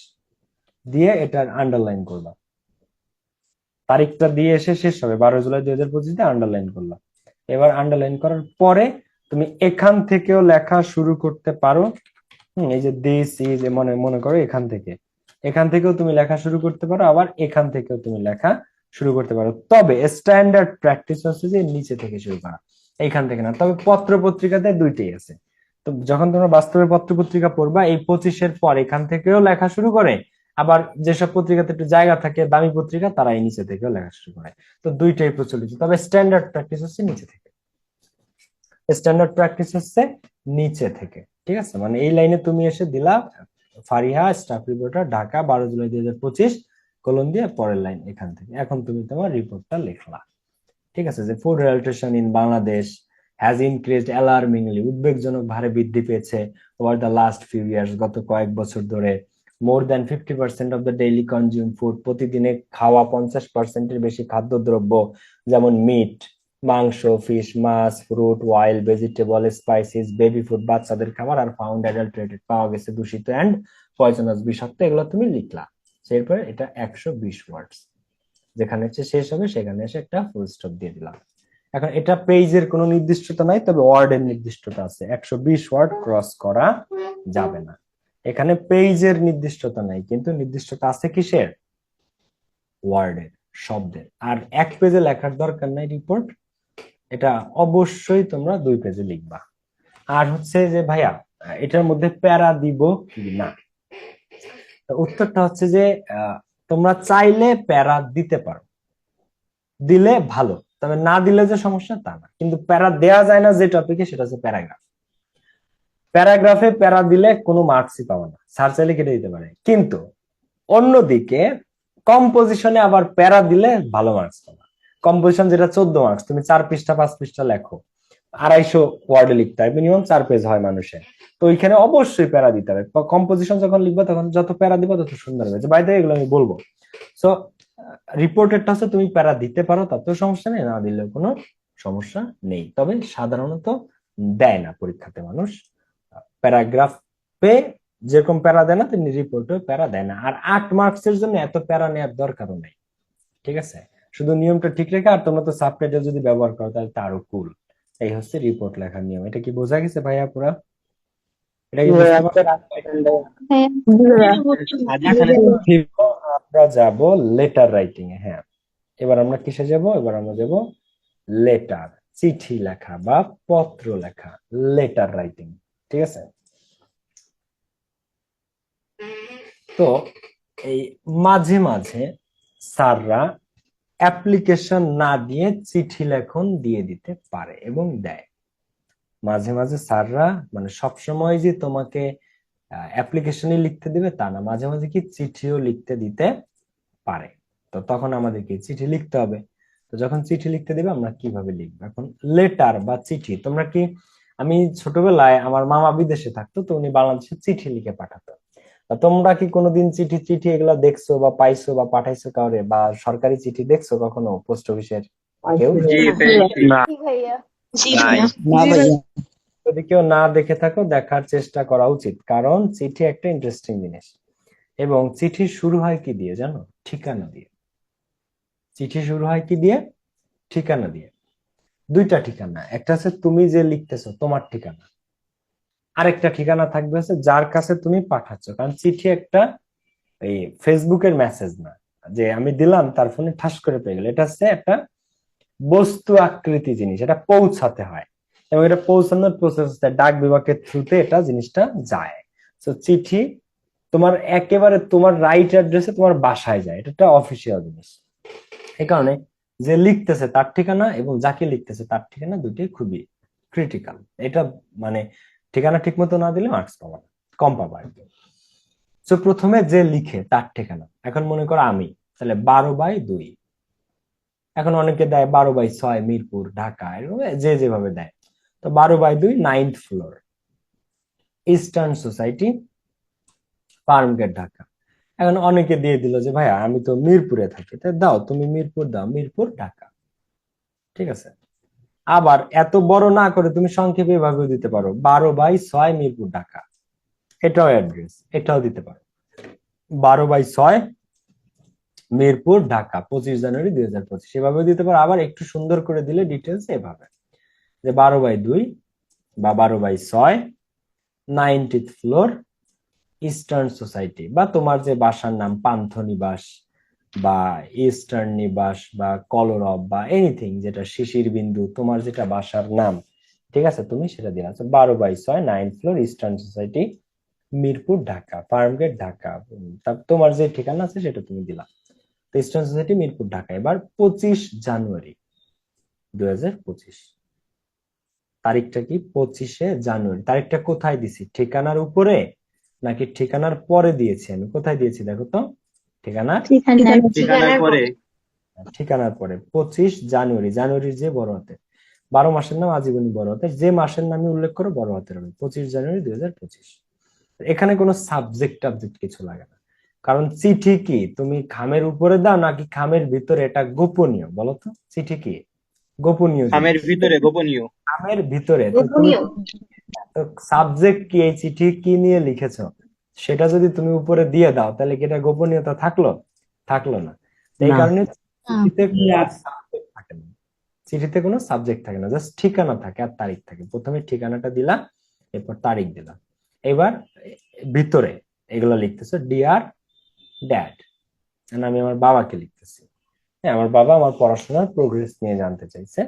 A: দিয়ে এটার আন্ডারলাইন করবা, তারিখটা দিয়ে এসে শেষ হবে 12ই জুলাই 2025 দিয়ে আন্ডারলাইন করলাম। এবার আন্ডারলাইন করার পরে তুমি এখান থেকেও লেখা শুরু করতে পারো। এই যে দিস ইজ, মনে মনে করো এখান থেকেও তুমি লেখা শুরু করতে পারো, আবার এখান থেকেও তুমি লেখা শুরু করতে পারো, তবে স্ট্যান্ডার্ড প্র্যাকটিস হচ্ছে যে নিচে থেকে শুরু করা, এইখান থেকে না। তবে পত্র পত্রিকাতে দুইটাই আছে, তো যখন তোমরা বাস্তবে পত্র পত্রিকা পড়বা, এই 25-এর পর এখান থেকেও লেখা শুরু করে, আবার যেসব পত্রিকাতে একটু জায়গা থাকে, দামি পত্রিকা, তারা এই নিচে থেকেও লেখা শুরু করে। তো দুইটাই প্রচলিত, তবে স্ট্যান্ডার্ড প্র্যাকটিস হচ্ছে নিচে থেকে, স্ট্যান্ডার্ড প্র্যাকটিস হচ্ছে নিচে থেকে। ঠিক আছে, মানে এই লাইনে তুমি এসে দিলা ফারিহা স্টাফ রিপোর্টার ঢাকা, 12 জুলাই 2025, কলম দিয়ে পরের লাইন এখান থেকে। এখন তুমি তোমার রিপোর্টটা লিখলা। ঠিক আছে, যে food adulteration in Bangladesh has increased alarmingly, উদ্বেগজনক ভারে বৃদ্ধি পেয়েছে over the last few years, গত কয়েক বছর ধরে। More than 50% of the daily consume food, প্রতিদিনে খাওয়া 50%-এর বেশি খাদ্যদ্রব্য, যেমন মিট মাংস, ফিশ, মাছ, fruit, wild vegetable, spices, baby food, বাচ্চাদের খাবার, আর ফাউন্ড অ্যাডাল্টারেটেড, পাওয়া গেছে দূষিত এন্ড পয়জনাস, বিষাক্ত, এগুলো তুমি লিখলা। এরপরে এটা 120 ওয়ার্ডস, যেখানে হচ্ছে শেষ হবে সেখানে এসে একটা ফুল স্টপ দিয়ে দিলাম। এখন এটা পেজের কোনো নির্দিষ্টতা নাই, তবে ওয়ার্ডের নির্দিষ্টতা আছে, 120 ওয়ার্ড ক্রস করা যাবে না। এখানে পেজের নির্দিষ্টতা নাই, কিন্তু নির্দিষ্টতা আছে কিসের, ওয়ার্ডের, শব্দের। আর এক পেজে লেখার দরকার নাই রিপোর্ট, এটা অবশ্যই তোমরা 2 পেজে লিখবা। আর হচ্ছে যে ভাইয়া এটার মধ্যে প্যারা দিব কি না, উত্তরটা হচ্ছে যে তোমরা চাইলে প্যারা দিতে পারো, দিলে ভালো, তবে না দিলে যে সমস্যা তা না, কিন্তু প্যারা দেয়া যায় না যে টপিকে, সেটা হচ্ছে প্যারাগ্রাফ। প্যারাগ্রাফে প্যারা দিলে কোনো মার্কসই পাবো না, স্যার চাইলে কেটে দিতে পারে, কিন্তু অন্যদিকে কম্পোজিশনে আবার প্যারা দিলে ভালো মার্কস পাবা। কম্পোজিশন যেটা 14 মার্কস, তুমি 4 পৃষ্ঠা 5 পৃষ্ঠা লেখো, 250 ওয়ার্ডে লিখতে হয়, মিনিমাম 4 পেজ হয় মানুষের, তো ওইখানে অবশ্যই প্যারা দিতে হবে। কম্পোজিশন যখন লিখবা তখন যত প্যারা দিবা তত সুন্দর হবে। বাইরে এগুলো আমি বলবো। সো রিপোর্টেডটা হচ্ছে তুমি প্যারা দিতে পারো, তাতেও সমস্যা নেই, না দিলেও কোনো সমস্যা নেই, তবে সাধারণত দেয় না পরীক্ষাতে মানুষ প্যারাগ্রাফে যেরকম প্যারা দেয় না তেমনি রিপোর্টেও প্যারা দেয় না। আর 8 মার্কসের জন্য এত প্যারা নেওয়ার দরকারও নেই, ঠিক আছে? শুধু নিয়মটা ঠিক রেখে, আর তোমরা তো সাবটাইটেল যদি ব্যবহার করো তাহলে তো আরো কুল। এই হচ্ছে রিপোর্ট লেখার নিয়ম। এটা কি বোঝা গেছে ভাইয়া পুরা? এটা কি বুঝতে পারছো? এখন আমরা যাব লেটার রাইটিং এ। হ্যাঁ, এবার আমরা কিসে যাব? এবার আমরা যাব লেটার, চিঠি লেখা বা পত্র লেখা, লেটার রাইটিং, ঠিক আছে? তো এই মাঝে মাঝে স্যাররা অ্যাপ্লিকেশন না দিয়ে চিঠি লেখন দিয়ে দিতে পারে এবং দেয়। মাঝে মাঝে স্যাররা মানে সবসময় যে তোমাকে অ্যাপ্লিকেশনই লিখতে দিবে তা না, মাঝে মাঝে কি চিঠিও লিখতে দিতে পারে। তো তখন আমাদেরকে চিঠি লিখতে হবে। তো যখন চিঠি লিখতে দিবে আমরা কিভাবে লিখবো? এখন লেটার বা চিঠি, তোমরা কি, আমি ছোটবেলায় আমার মামা বিদেশে থাকতো, তো উনি বাংলাদেশে চিঠি লিখে পাঠাতো। তা তোমরা কি কোনোদিন চিঠি চিঠি এগুলা দেখছো বা পাইছো বা পাঠাইছো কাউরে, বা সরকারি চিঠি দেখছো কখনো পোস্ট অফিসের কেউ?
B: জি পেয়েছি।
C: না
B: নাই।
C: না ভাইয়া
A: যদি কেউ না দেখে থাকো, দেখার চেষ্টা করা উচিত, কারণ চিঠি একটা ইন্টারেস্টিং জিনিস। এবং চিঠি শুরু হয় কি দিয়ে জানো? ঠিকানা দিয়ে। চিঠি শুরু হয় কি দিয়ে? ঠিকানা দিয়ে। দুইটা ঠিকানা, একটা আছে তুমি যে লিখতেছো তোমার ঠিকানা, আরেকটা ঠিকানা থাকবে হচ্ছে যার কাছে তুমি পাঠাচ্ছ। কারণ চিঠি একটা এই ফেসবুকের মেসেজ না, যে আমি দিলাম তার ফোনে ঠাস করে পেয়ে গেল। এটা হচ্ছে একটা বস্তু আকৃতি জিনিস, এটা পৌঁছাতে হয় এবং এটা পৌঁছানোর প্রসেস হচ্ছে ডাক বিভাগের থ্রুতে এটা জিনিসটা যায়। তো চিঠি তোমার একেবারে তোমার রাইট অ্যাড্রেসে তোমার বাসায় যায়, এটা একটা অফিসিয়াল জিনিস। এই কারণে যে লিখতেছে তার ঠিকানা এবং যাকে লিখতেছে তার ঠিকানা দুটোই খুবই ক্রিটিক্যাল। এটা মানে ঠিকানা ঠিক মতো না দিলে মার্কস পাবা না, কম পাবা আর কি। তো প্রথমে যে লিখে তার ঠিকানা, এখন মনে করো আমি, তাহলে 12/2। এখন অনেকে দেয় 12/6 মিরপুর ঢাকা, এরকম যে যেভাবে দেয়। তো 12/2 9th floor, Eastern society, Farmgate Dhaka. এখন অনেকে দিয়ে দিল যে ভাইয়া আমি তো মিরপুরে থাকি, তাই দাও তুমি মিরপুর দাও, মিরপুর ঢাকা, ঠিক আছে? আবার এত বড় না করে তুমি সংক্ষেপে এভাবেও দিতে পারো, 12/6 মিরপুর ঢাকা, এটাও অ্যাড্রেস, এটাও দিতে পারো। 12/6 মিরপুর ঢাকা, 25 জানুয়ারি 2025, এভাবেও দিতে পারো। আবার একটু সুন্দর করে দিলে ডিটেলস এভাবে, যে 12/2 বা 12/6 90th ফ্লোর, ইস্টার্ন সোসাইটি, বা তোমার যে বাসার নাম পান্থনিবাস বা ইস্টার্ন নিবাস বা কলরব বা এনিথিং, যেটা শিশির বিন্দু, তোমার যেটা বাসার নাম, ঠিক আছে, তুমি সেটা দিলা। 12/6 9th floor, Eastern society, Mirpur Dhaka, Farmgate Dhaka. তোমার যে ঠিকানা আছে সেটা তুমি দিলা। তো ইস্টার্ন সোসাইটি, মিরপুর ঢাকা। এবার 25 জানুয়ারি 2025, তারিখটা কি? 25 জানুয়ারি। তারিখটা কোথায় দিছি? ঠিকানার উপরে নাকি ঠিকানার পরে দিয়েছি? আমি কোথায় দিয়েছি দেখো তো? ঠিকানার
B: ঠিকানার পরে।
A: ঠিকানার পরে। 25 জানুয়ারি, জানুয়ারির যে বড় হাতের, 12 মাসের নাম আজীবনী বড় হাতের, যে মাসের নামে উল্লেখ করো বড় হাতের হবে। 25 জানুয়ারি 2025। এখানে কোনো সাবজেক্ট টাবজেক্ট কিছু লাগে না, কারণ চিঠি কি তুমি খামের উপরে দাও নাকি খামের ভিতরে? এটা গোপনীয়, বলো তো? চিঠি কি গোপনীয়
B: খামের
A: জিনিস,
B: ভিতরে গোপনীয়।
A: খামের ভিতরে। তো তুমি সাবজেক্ট কি, এই চিঠি কি নিয়ে লিখেছো সেটা যদি তুমি উপরে দিয়ে দাও, তাহলে কি এটা গোপনীয়তা থাকলো? থাকলো না। তো এই
C: না
A: কারণে চিঠিতে কোনো সাবজেক্ট থাকে না, চিঠিতে কোনো সাবজেক্ট থাকে না, জাস্ট ঠিকানা থাকে আর তারিখ থাকে। প্রথমে ঠিকানাটা দিলা, এরপর তারিখ দিলা। এবার ভিতরে এগুলো লিখতেছো, ডিয়ার ড্যাড, আমি আমার বাবাকে লিখতেছি। হ্যাঁ, আমার বাবা আমার পড়াশোনার প্রোগ্রেস নিয়ে জানতে চাইছে,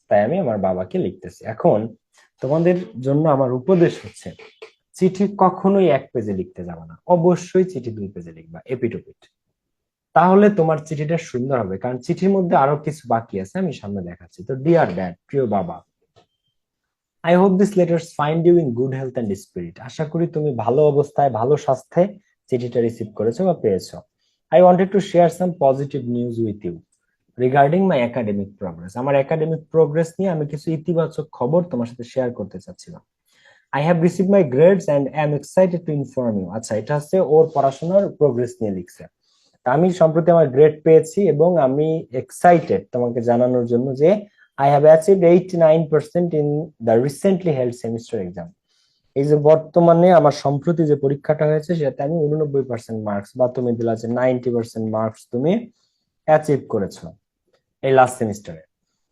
A: তাই আমি আমার বাবাকে লিখতেছি। এখন তোমাদের জন্য আমার উপদেশ হচ্ছে, চিঠি কখনোই 1 পেজে লিখতে যাবে না, অবশ্যই চিঠি 2 পেজে লিখবা, এপিটোপিট। তাহলে তোমার চিঠিটা সুন্দর হবে, কারণ চিঠির মধ্যে আরো কিছু বাকি আছে, আমি সামনে দেখাচ্ছি। তো ডিয়ার ড্যাড, প্রিয় বাবা, I hope this letters find you in good health and spirit, আশা করি তুমি ভালো অবস্থায় ভালো স্বাস্থ্যে চিঠিটা রিসিভ করেছো বা পেয়েছো। I wanted to share some positive news with you regarding my academic progress, আমার একাডেমিক প্রোগ্রেস নিয়ে আমি কিছু ইতিবাচক খবর তোমার সাথে শেয়ার করতে চাচ্ছিলাম। I have receive my grades and I am excited to inform you. আচ্ছা, এটা হচ্ছে ওর পড়াশোনার প্রোগ্রেস নিয়ে লিখছে। আমি সম্প্রতি আমার গ্রেড পেয়েছি এবং আমি এক্সাইটেড তোমাকে জানানোর জন্য যে I have achieved 89% in the recently held semester exam. এই যে বর্তমানে আমার সম্প্রতি যে পরীক্ষাটা হয়েছে সেটাতে আমি 89% মার্কস, বা তুমি দিলা যে 90% মার্কস তুমি অ্যাচিভ করেছো এই লাস্ট সেমিস্টারে।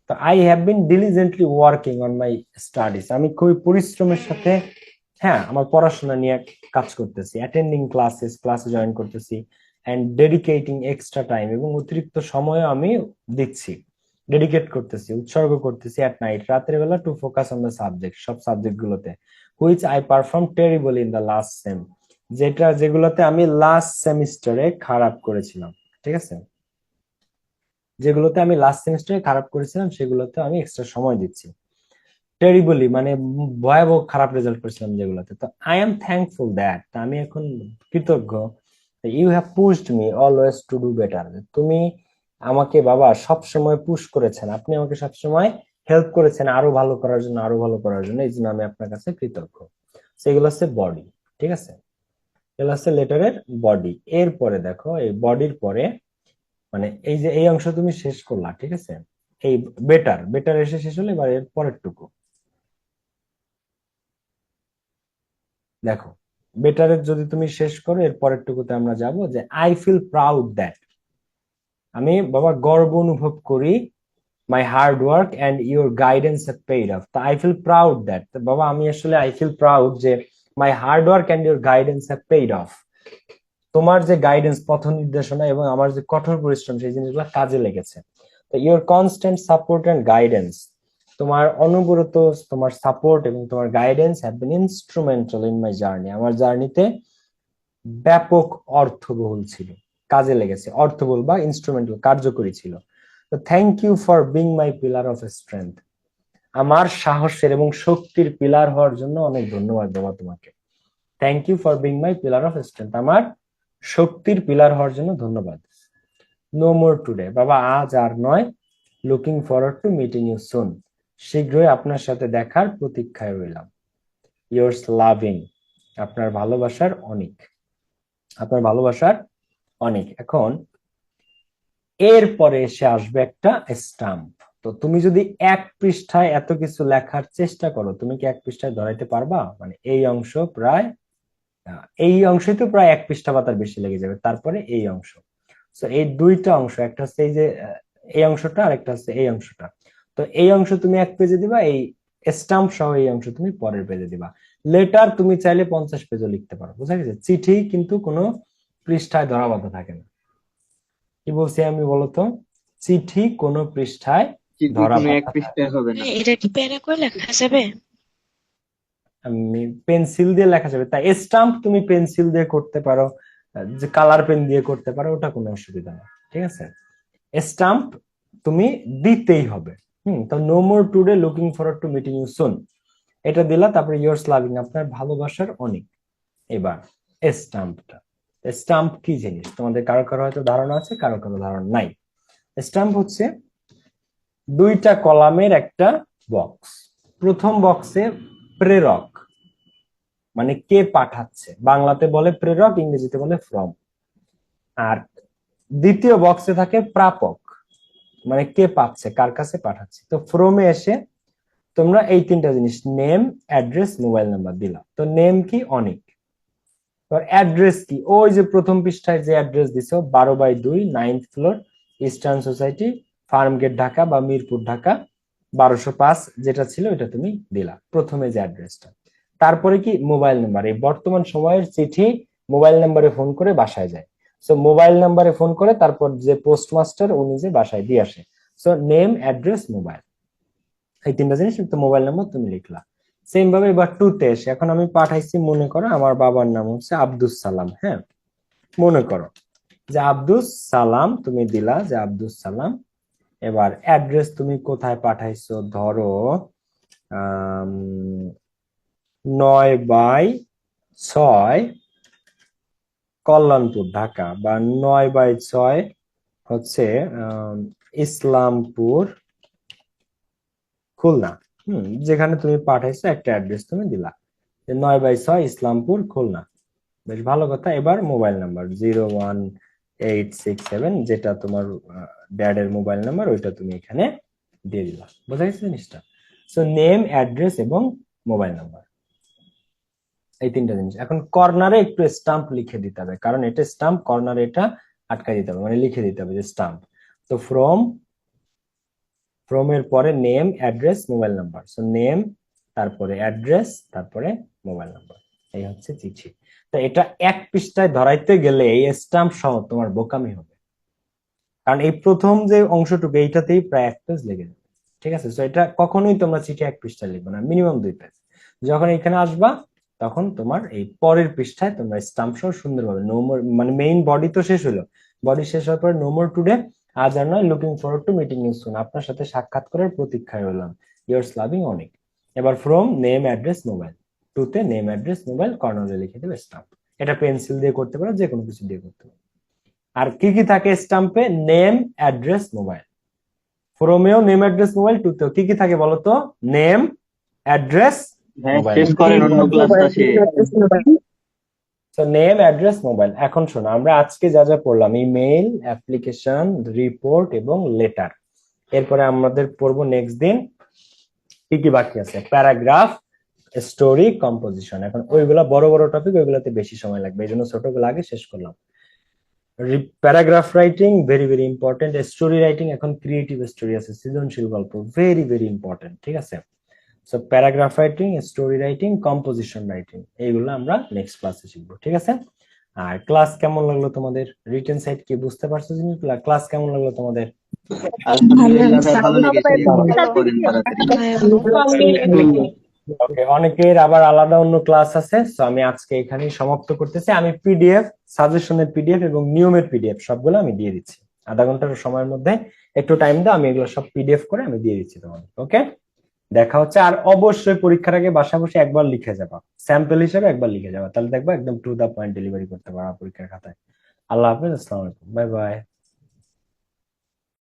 A: তো I have been diligently working on my studies, আমি খুবই পরিশ্রমের সাথে হ্যাঁ আমার পড়াশোনা নিয়ে কাজ করতেছি, অ্যাটেন্ডিং ক্লাসেস, ক্লাসে জয়েন করতেছি, এন্ড ডেডিকেটিং এক্সট্রা টাইম, এবং অতিরিক্ত সময় আমি দিচ্ছি, ডেডিকেট করতেছি, উৎসর্গ করতেছি অ্যাট নাইট, রাতের বেলা, to focus on the subject, সব সাবজেক্ট গুলোতে, which I perform terribly in the last sem, যেগুলোতে আমি লাস্ট সেমিস্টারে খারাপ করেছিলাম। ঠিক আছে, যেগুলোতে আমি লাস্ট সেমিস্টারে খারাপ করেছিলাম সেগুলোতে আমি এক্সট্রা সময় দিচ্ছি। টেরিবলি মানে ভয়াবহ খারাপ রেজাল্ট করেছিলাম যেগুলোতে। তো আই এম থ্যাঙ্কফুল দ্যাট, আমি এখন কৃতজ্ঞ, you have pushed me always to do better, তুমি আমাকে বাবা সব সময় পুশ করেছেন, আপনি আমাকে সব সময় হেল্প করেছেন আরো ভালো করার জন্য, আরো ভালো করার জন্য, এই জন্য আমি আপনার কাছে কৃতজ্ঞ। সেগুলো হচ্ছে বডি। ঠিক আছে, এগুলো হচ্ছে লেটারের বডি। এরপরে দেখো এই বডির পরে মানে এই যে এই অংশ তুমি শেষ করলা, ঠিক আছে, এই বেটার, বেটার এসে শেষ হলো, এবার এর পরের টুকু দেখো। বেটারের যদি তুমি শেষ করো এর পরের টুকুতে আমরা যাব যে আই ফিল প্রাউড দ্যাট, আমি বাবা গর্ব অনুভব করি, my hard work and your guidance have paid off, তো আই ফিল প্রাউড দ্যাট, বাবা আমি আসলে আই ফিল প্রাউড যে my hard work and your guidance have paid off, তোমার যে গাইডেন্স, পথ নির্দেশনা এবং আমার যে কঠোর পরিশ্রম সেই জিনিসগুলো কাজে লেগেছে। তো your constant support and guidance, তোমার অনবরত তোমার সাপোর্ট এবং তোমার guidance have been instrumental in my journey, আমার জার্নিতে ব্যাপক অর্থবহুল ছিল, কাজে লেগেছে, অর্থবহুল বা ইনস্ট্রুমেন্টাল কার্যকরী ছিল। তো thank you for being my pillar of strength, আমার সাহসের এবং শক্তির পিলার হওয়ার জন্য অনেক ধন্যবাদ বাবা তোমাকে। Thank you for being my pillar of strength, আমার শক্তির পিলার হওয়ার জন্য ধন্যবাদ। নো মোর টুডে, বাবা আজ আর নয়, looking forward to meeting you soon, শীঘ্রই আপনার সাথে দেখার প্রতীক্ষায় রইলাম। ইয়োর্স লাভিং, আপনার ভালোবাসার অনেক, আপনার ভালোবাসার অনেক। এখন এরপরে এসে আসবে একটা স্টাম্প। তো তুমি যদি এক পৃষ্ঠায় এত কিছু লেখার চেষ্টা করো, তুমি কি এক পৃষ্ঠায় ধরাইতে পারবা? মানে এই অংশ প্রায় এই অংশই তো প্রায় এক পৃষ্ঠা পাতার বেশি লেগে যাবে, তারপরে এই অংশ। তো এই দুইটা অংশ, একটা হচ্ছে এই যে এই অংশটা, আর একটা হচ্ছে এই অংশটা। তো এই অংশ তুমি এক পেজে দিবা, এই স্টাম্প সহ এই অংশ তুমি পরের পেজে দিবা। লেটার তুমি চাইলে 50 পেজও লিখতে পারো, বুঝা গেছে? চিঠি কিন্তু কোনো পৃষ্ঠায় ধরা বাঁধা থাকে না। কি বলছি আমি বলতো? চিঠি কোনো পৃষ্ঠায়
C: চিঠি
A: ধরা
C: কোনো এক
A: বাঁধা থাকে।
C: পৃষ্ঠায় হবে না।
B: এটা কি প্যারা করে লেখা যাবে?
A: আমি পেন্সিল দিয়ে লেখা যাবে, তাই স্টাম্প তুমি পেন্সিল দিয়ে করতে পারো, যে কালার পেন দিয়ে করতে পারো, ওটা কোনো অসুবিধা না। ঠিক আছে, স্টাম্প তুমি দিতেই হবে। তো no more today, looking forward to meeting you soon, এটা দিলা, তারপরে ইয়ার্স লাভিং, আপনার ভালোবাসার অনেক। এবার স্টাম্পটা, স্টাম্প কি জিনিস তোমাদের কারো কারো হয়তো ধারণা আছে, কারো কারো ধারণা নাই। স্টাম্প হচ্ছে দুইটা কলামের একটা বক্স। প্রথম বক্সে প্রেরক, মানে কে পাঠাচ্ছে, বাংলাতে বলে প্রেরক, ইংরেজিতে বলে ফ্রম। আর দ্বিতীয় বক্সে থাকে প্রাপক, মানে কে পাচ্ছে, কার কাছে পাঠাচ্ছে। তো ফ্রমে এসে তোমরা এই তিনটা জিনিস, নেম, অ্যাড্রেস, মোবাইল নাম্বার দিলা। তো নেম কি? অনেক। অ্যাড্রেস কি? ওই যে প্রথম পৃষ্ঠায় যে অ্যাড্রেস দিছো, 12/2 9th floor, Eastern Society, Farm Gate, Dhaka বা মিরপুর, ঢাকা 1205, যেটা ছিল এটা তুমি দিলা প্রথমে যে অ্যাড্রেসটা। তারপরে কি? মোবাইল নাম্বার, এই বর্তমান সময়ের চিঠি মোবাইল নাম্বারে ফোন করে বাসায় যায়। সো মোবাইল নাম্বারে ফোন করে, তারপর যে পোস্টমাস্টার উনি যে বাসায় দিয়ে আসে। সো নেম, অ্যাড্রেস, মোবাইল, এই তিনটা জিনিস। তো মোবাইল নাম্বার তুমি লিখলা। সেম ভাবে এবার টুতে এসে, এখন আমি পাঠাইছি, মনে করো আমার বাবার নাম হচ্ছে আব্দুস সালাম, হ্যাঁ, মনে করো যে আব্দুস সালাম তুমি দিলা, যে আব্দুস সালাম। এবার অ্যাড্রেস তুমি কোথায় পাঠাইছো, ধরো 9/6 কল্যাণপুর, ঢাকা, বা 9/6 হচ্ছে ইসলামপুর, খুলনা। যেখানে তুমি পাঠাইছো একটা অ্যাড্রেস তুমি দিলা, 9/6 ইসলামপুর, খুলনা। বেশ ভালো কথা। এবার মোবাইল নাম্বার 01867, যেটা তোমার ড্যাডের মোবাইল নাম্বার, ওইটা তুমি এখানে দিয়ে দিলা। বোঝা গেছে জিনিসটা? সো নেম, অ্যাড্রেস এবং মোবাইল নাম্বার। এই তিনটা জিনিস। এখন কর্নারে একটু স্টাম্প লিখে দিতে হবে, কারণ এটা স্টাম্প, কর্নারে এটা আটকা দিতে হবে, মানে লিখে দিতে হবে যে স্টাম্প। তো ফ্রম এর পরে name, address, mobile number. So name, তারপরে অ্যাড্রেস, তারপরে মোবাইল নাম্বার। এই হচ্ছে চিঠি। তো এটা এক পৃষ্ঠায় ধরাইতে গেলে এই স্টাম্প সহ তোমার বোকামি হবে, কারণ এই প্রথম যে অংশটুকু এইটাতেই প্রায় 1 পেজ লেগে যাবে। ঠিক আছে, তো এটা কখনোই তোমরা চিঠি 1 পৃষ্ঠায় লিখবে না, মিনিমাম 2 পেজ। যখন এখানে আসবা তখন তোমার এই পরের পৃষ্ঠায় তোমরা স্টাম্প সহ সুন্দরভাবে নো মোর, মানে মেইন বডি তো শেষ হলো, বডি শেষ হওয়ার পরে নো মোর টুডে, আজ আর নয়, looking forward to meeting you soon, আপনার সাথে সাক্ষাৎ করার প্রতীক্ষায় রইলাম, ইয়ার্স লাভিং অনেক। এবার ফ্রম নেম, অ্যাড্রেস, মোবাইল, টুতে নেম, অ্যাড্রেস, মোবাইল, কর্নারে লিখে দেবে স্টাম্প। এটা পেন্সিল দিয়ে করতে পারো, যে কোনো কিছু দিয়ে করতে পারো। আর কি কি থাকে স্টাম্পে? Name, address, mobile. ফ্রমেও নেম, অ্যাড্রেস, মোবাইল। টুতেও কি কি থাকে বলতো? নেম, অ্যাড্রেস,
C: ভাই
A: মোবাইল।
C: শেষ করেন, অন্য ক্লাসটা শেষ।
A: তো নেম, অ্যাড্রেস, মোবাইল। এখন শোনো, আমরা আজকে যা যা পড়লাম, ইমেইল, অ্যাপ্লিকেশন, রিপোর্ট এবং লেটার। এরপরে আমাদের পড়বো নেক্সট দিন কি কি বাকি আছে, প্যারাগ্রাফ, স্টোরি, কম্পোজিশন। এখন ওইগুলা বড় বড় টপিক, ওইগুলাতে বেশি সময় লাগবে, এই জন্য ছোটগুলো আগে শেষ করলাম। Paragraph writing very very important, story writing, এখন ক্রিয়েটিভ স্টোরি আছে, সৃজনশীল গল্প, ভেরি ভেরি ইম্পর্টেন্ট। ঠিক আছে, so paragraph writing, story writing, composition writing, এইগুলো আমরা নেক্সট ক্লাসে শিখবো। ঠিক আছে, আর ক্লাস কেমন লাগলো তোমাদের? রিটেন সাইট কি বুঝতে পারছো? ক্লাস কেমন লাগলো তোমাদের?
C: আলহামদুলিল্লাহ ভাই, ভালো লেগেছে। শেষ করেন তাড়াতাড়ি।
A: ওকে, অনেকের আবার আলাদা অন্য ক্লাস আছে, তো আমি আজকে এখানেই সমাপ্ত করতেছি। আমি পিডিএফ, সাজেশনের পিডিএফ এবং নিয়মের পিডিএফ সবগুলো আমি দিয়ে দিচ্ছি আধা ঘন্টার সময়ের মধ্যে। একটু টাইম দাও, আমি এগুলো সব পিডিএফ করে আমি দিয়ে দিচ্ছি তোমাদের। ওকে, দেখা হচ্ছে। আর অবশ্যই পরীক্ষার আগে বাসা বসে একবার লিখে যাবা, স্যাম্পল হিসেবে একবার লিখে যাবা, তাহলে দেখবা একদম টু দা পয়েন্ট ডেলিভারি করতে পারবা পরীক্ষার খাতায়। আল্লাহ হাফেজ, আসসালামু আলাইকুম, বাই বাই।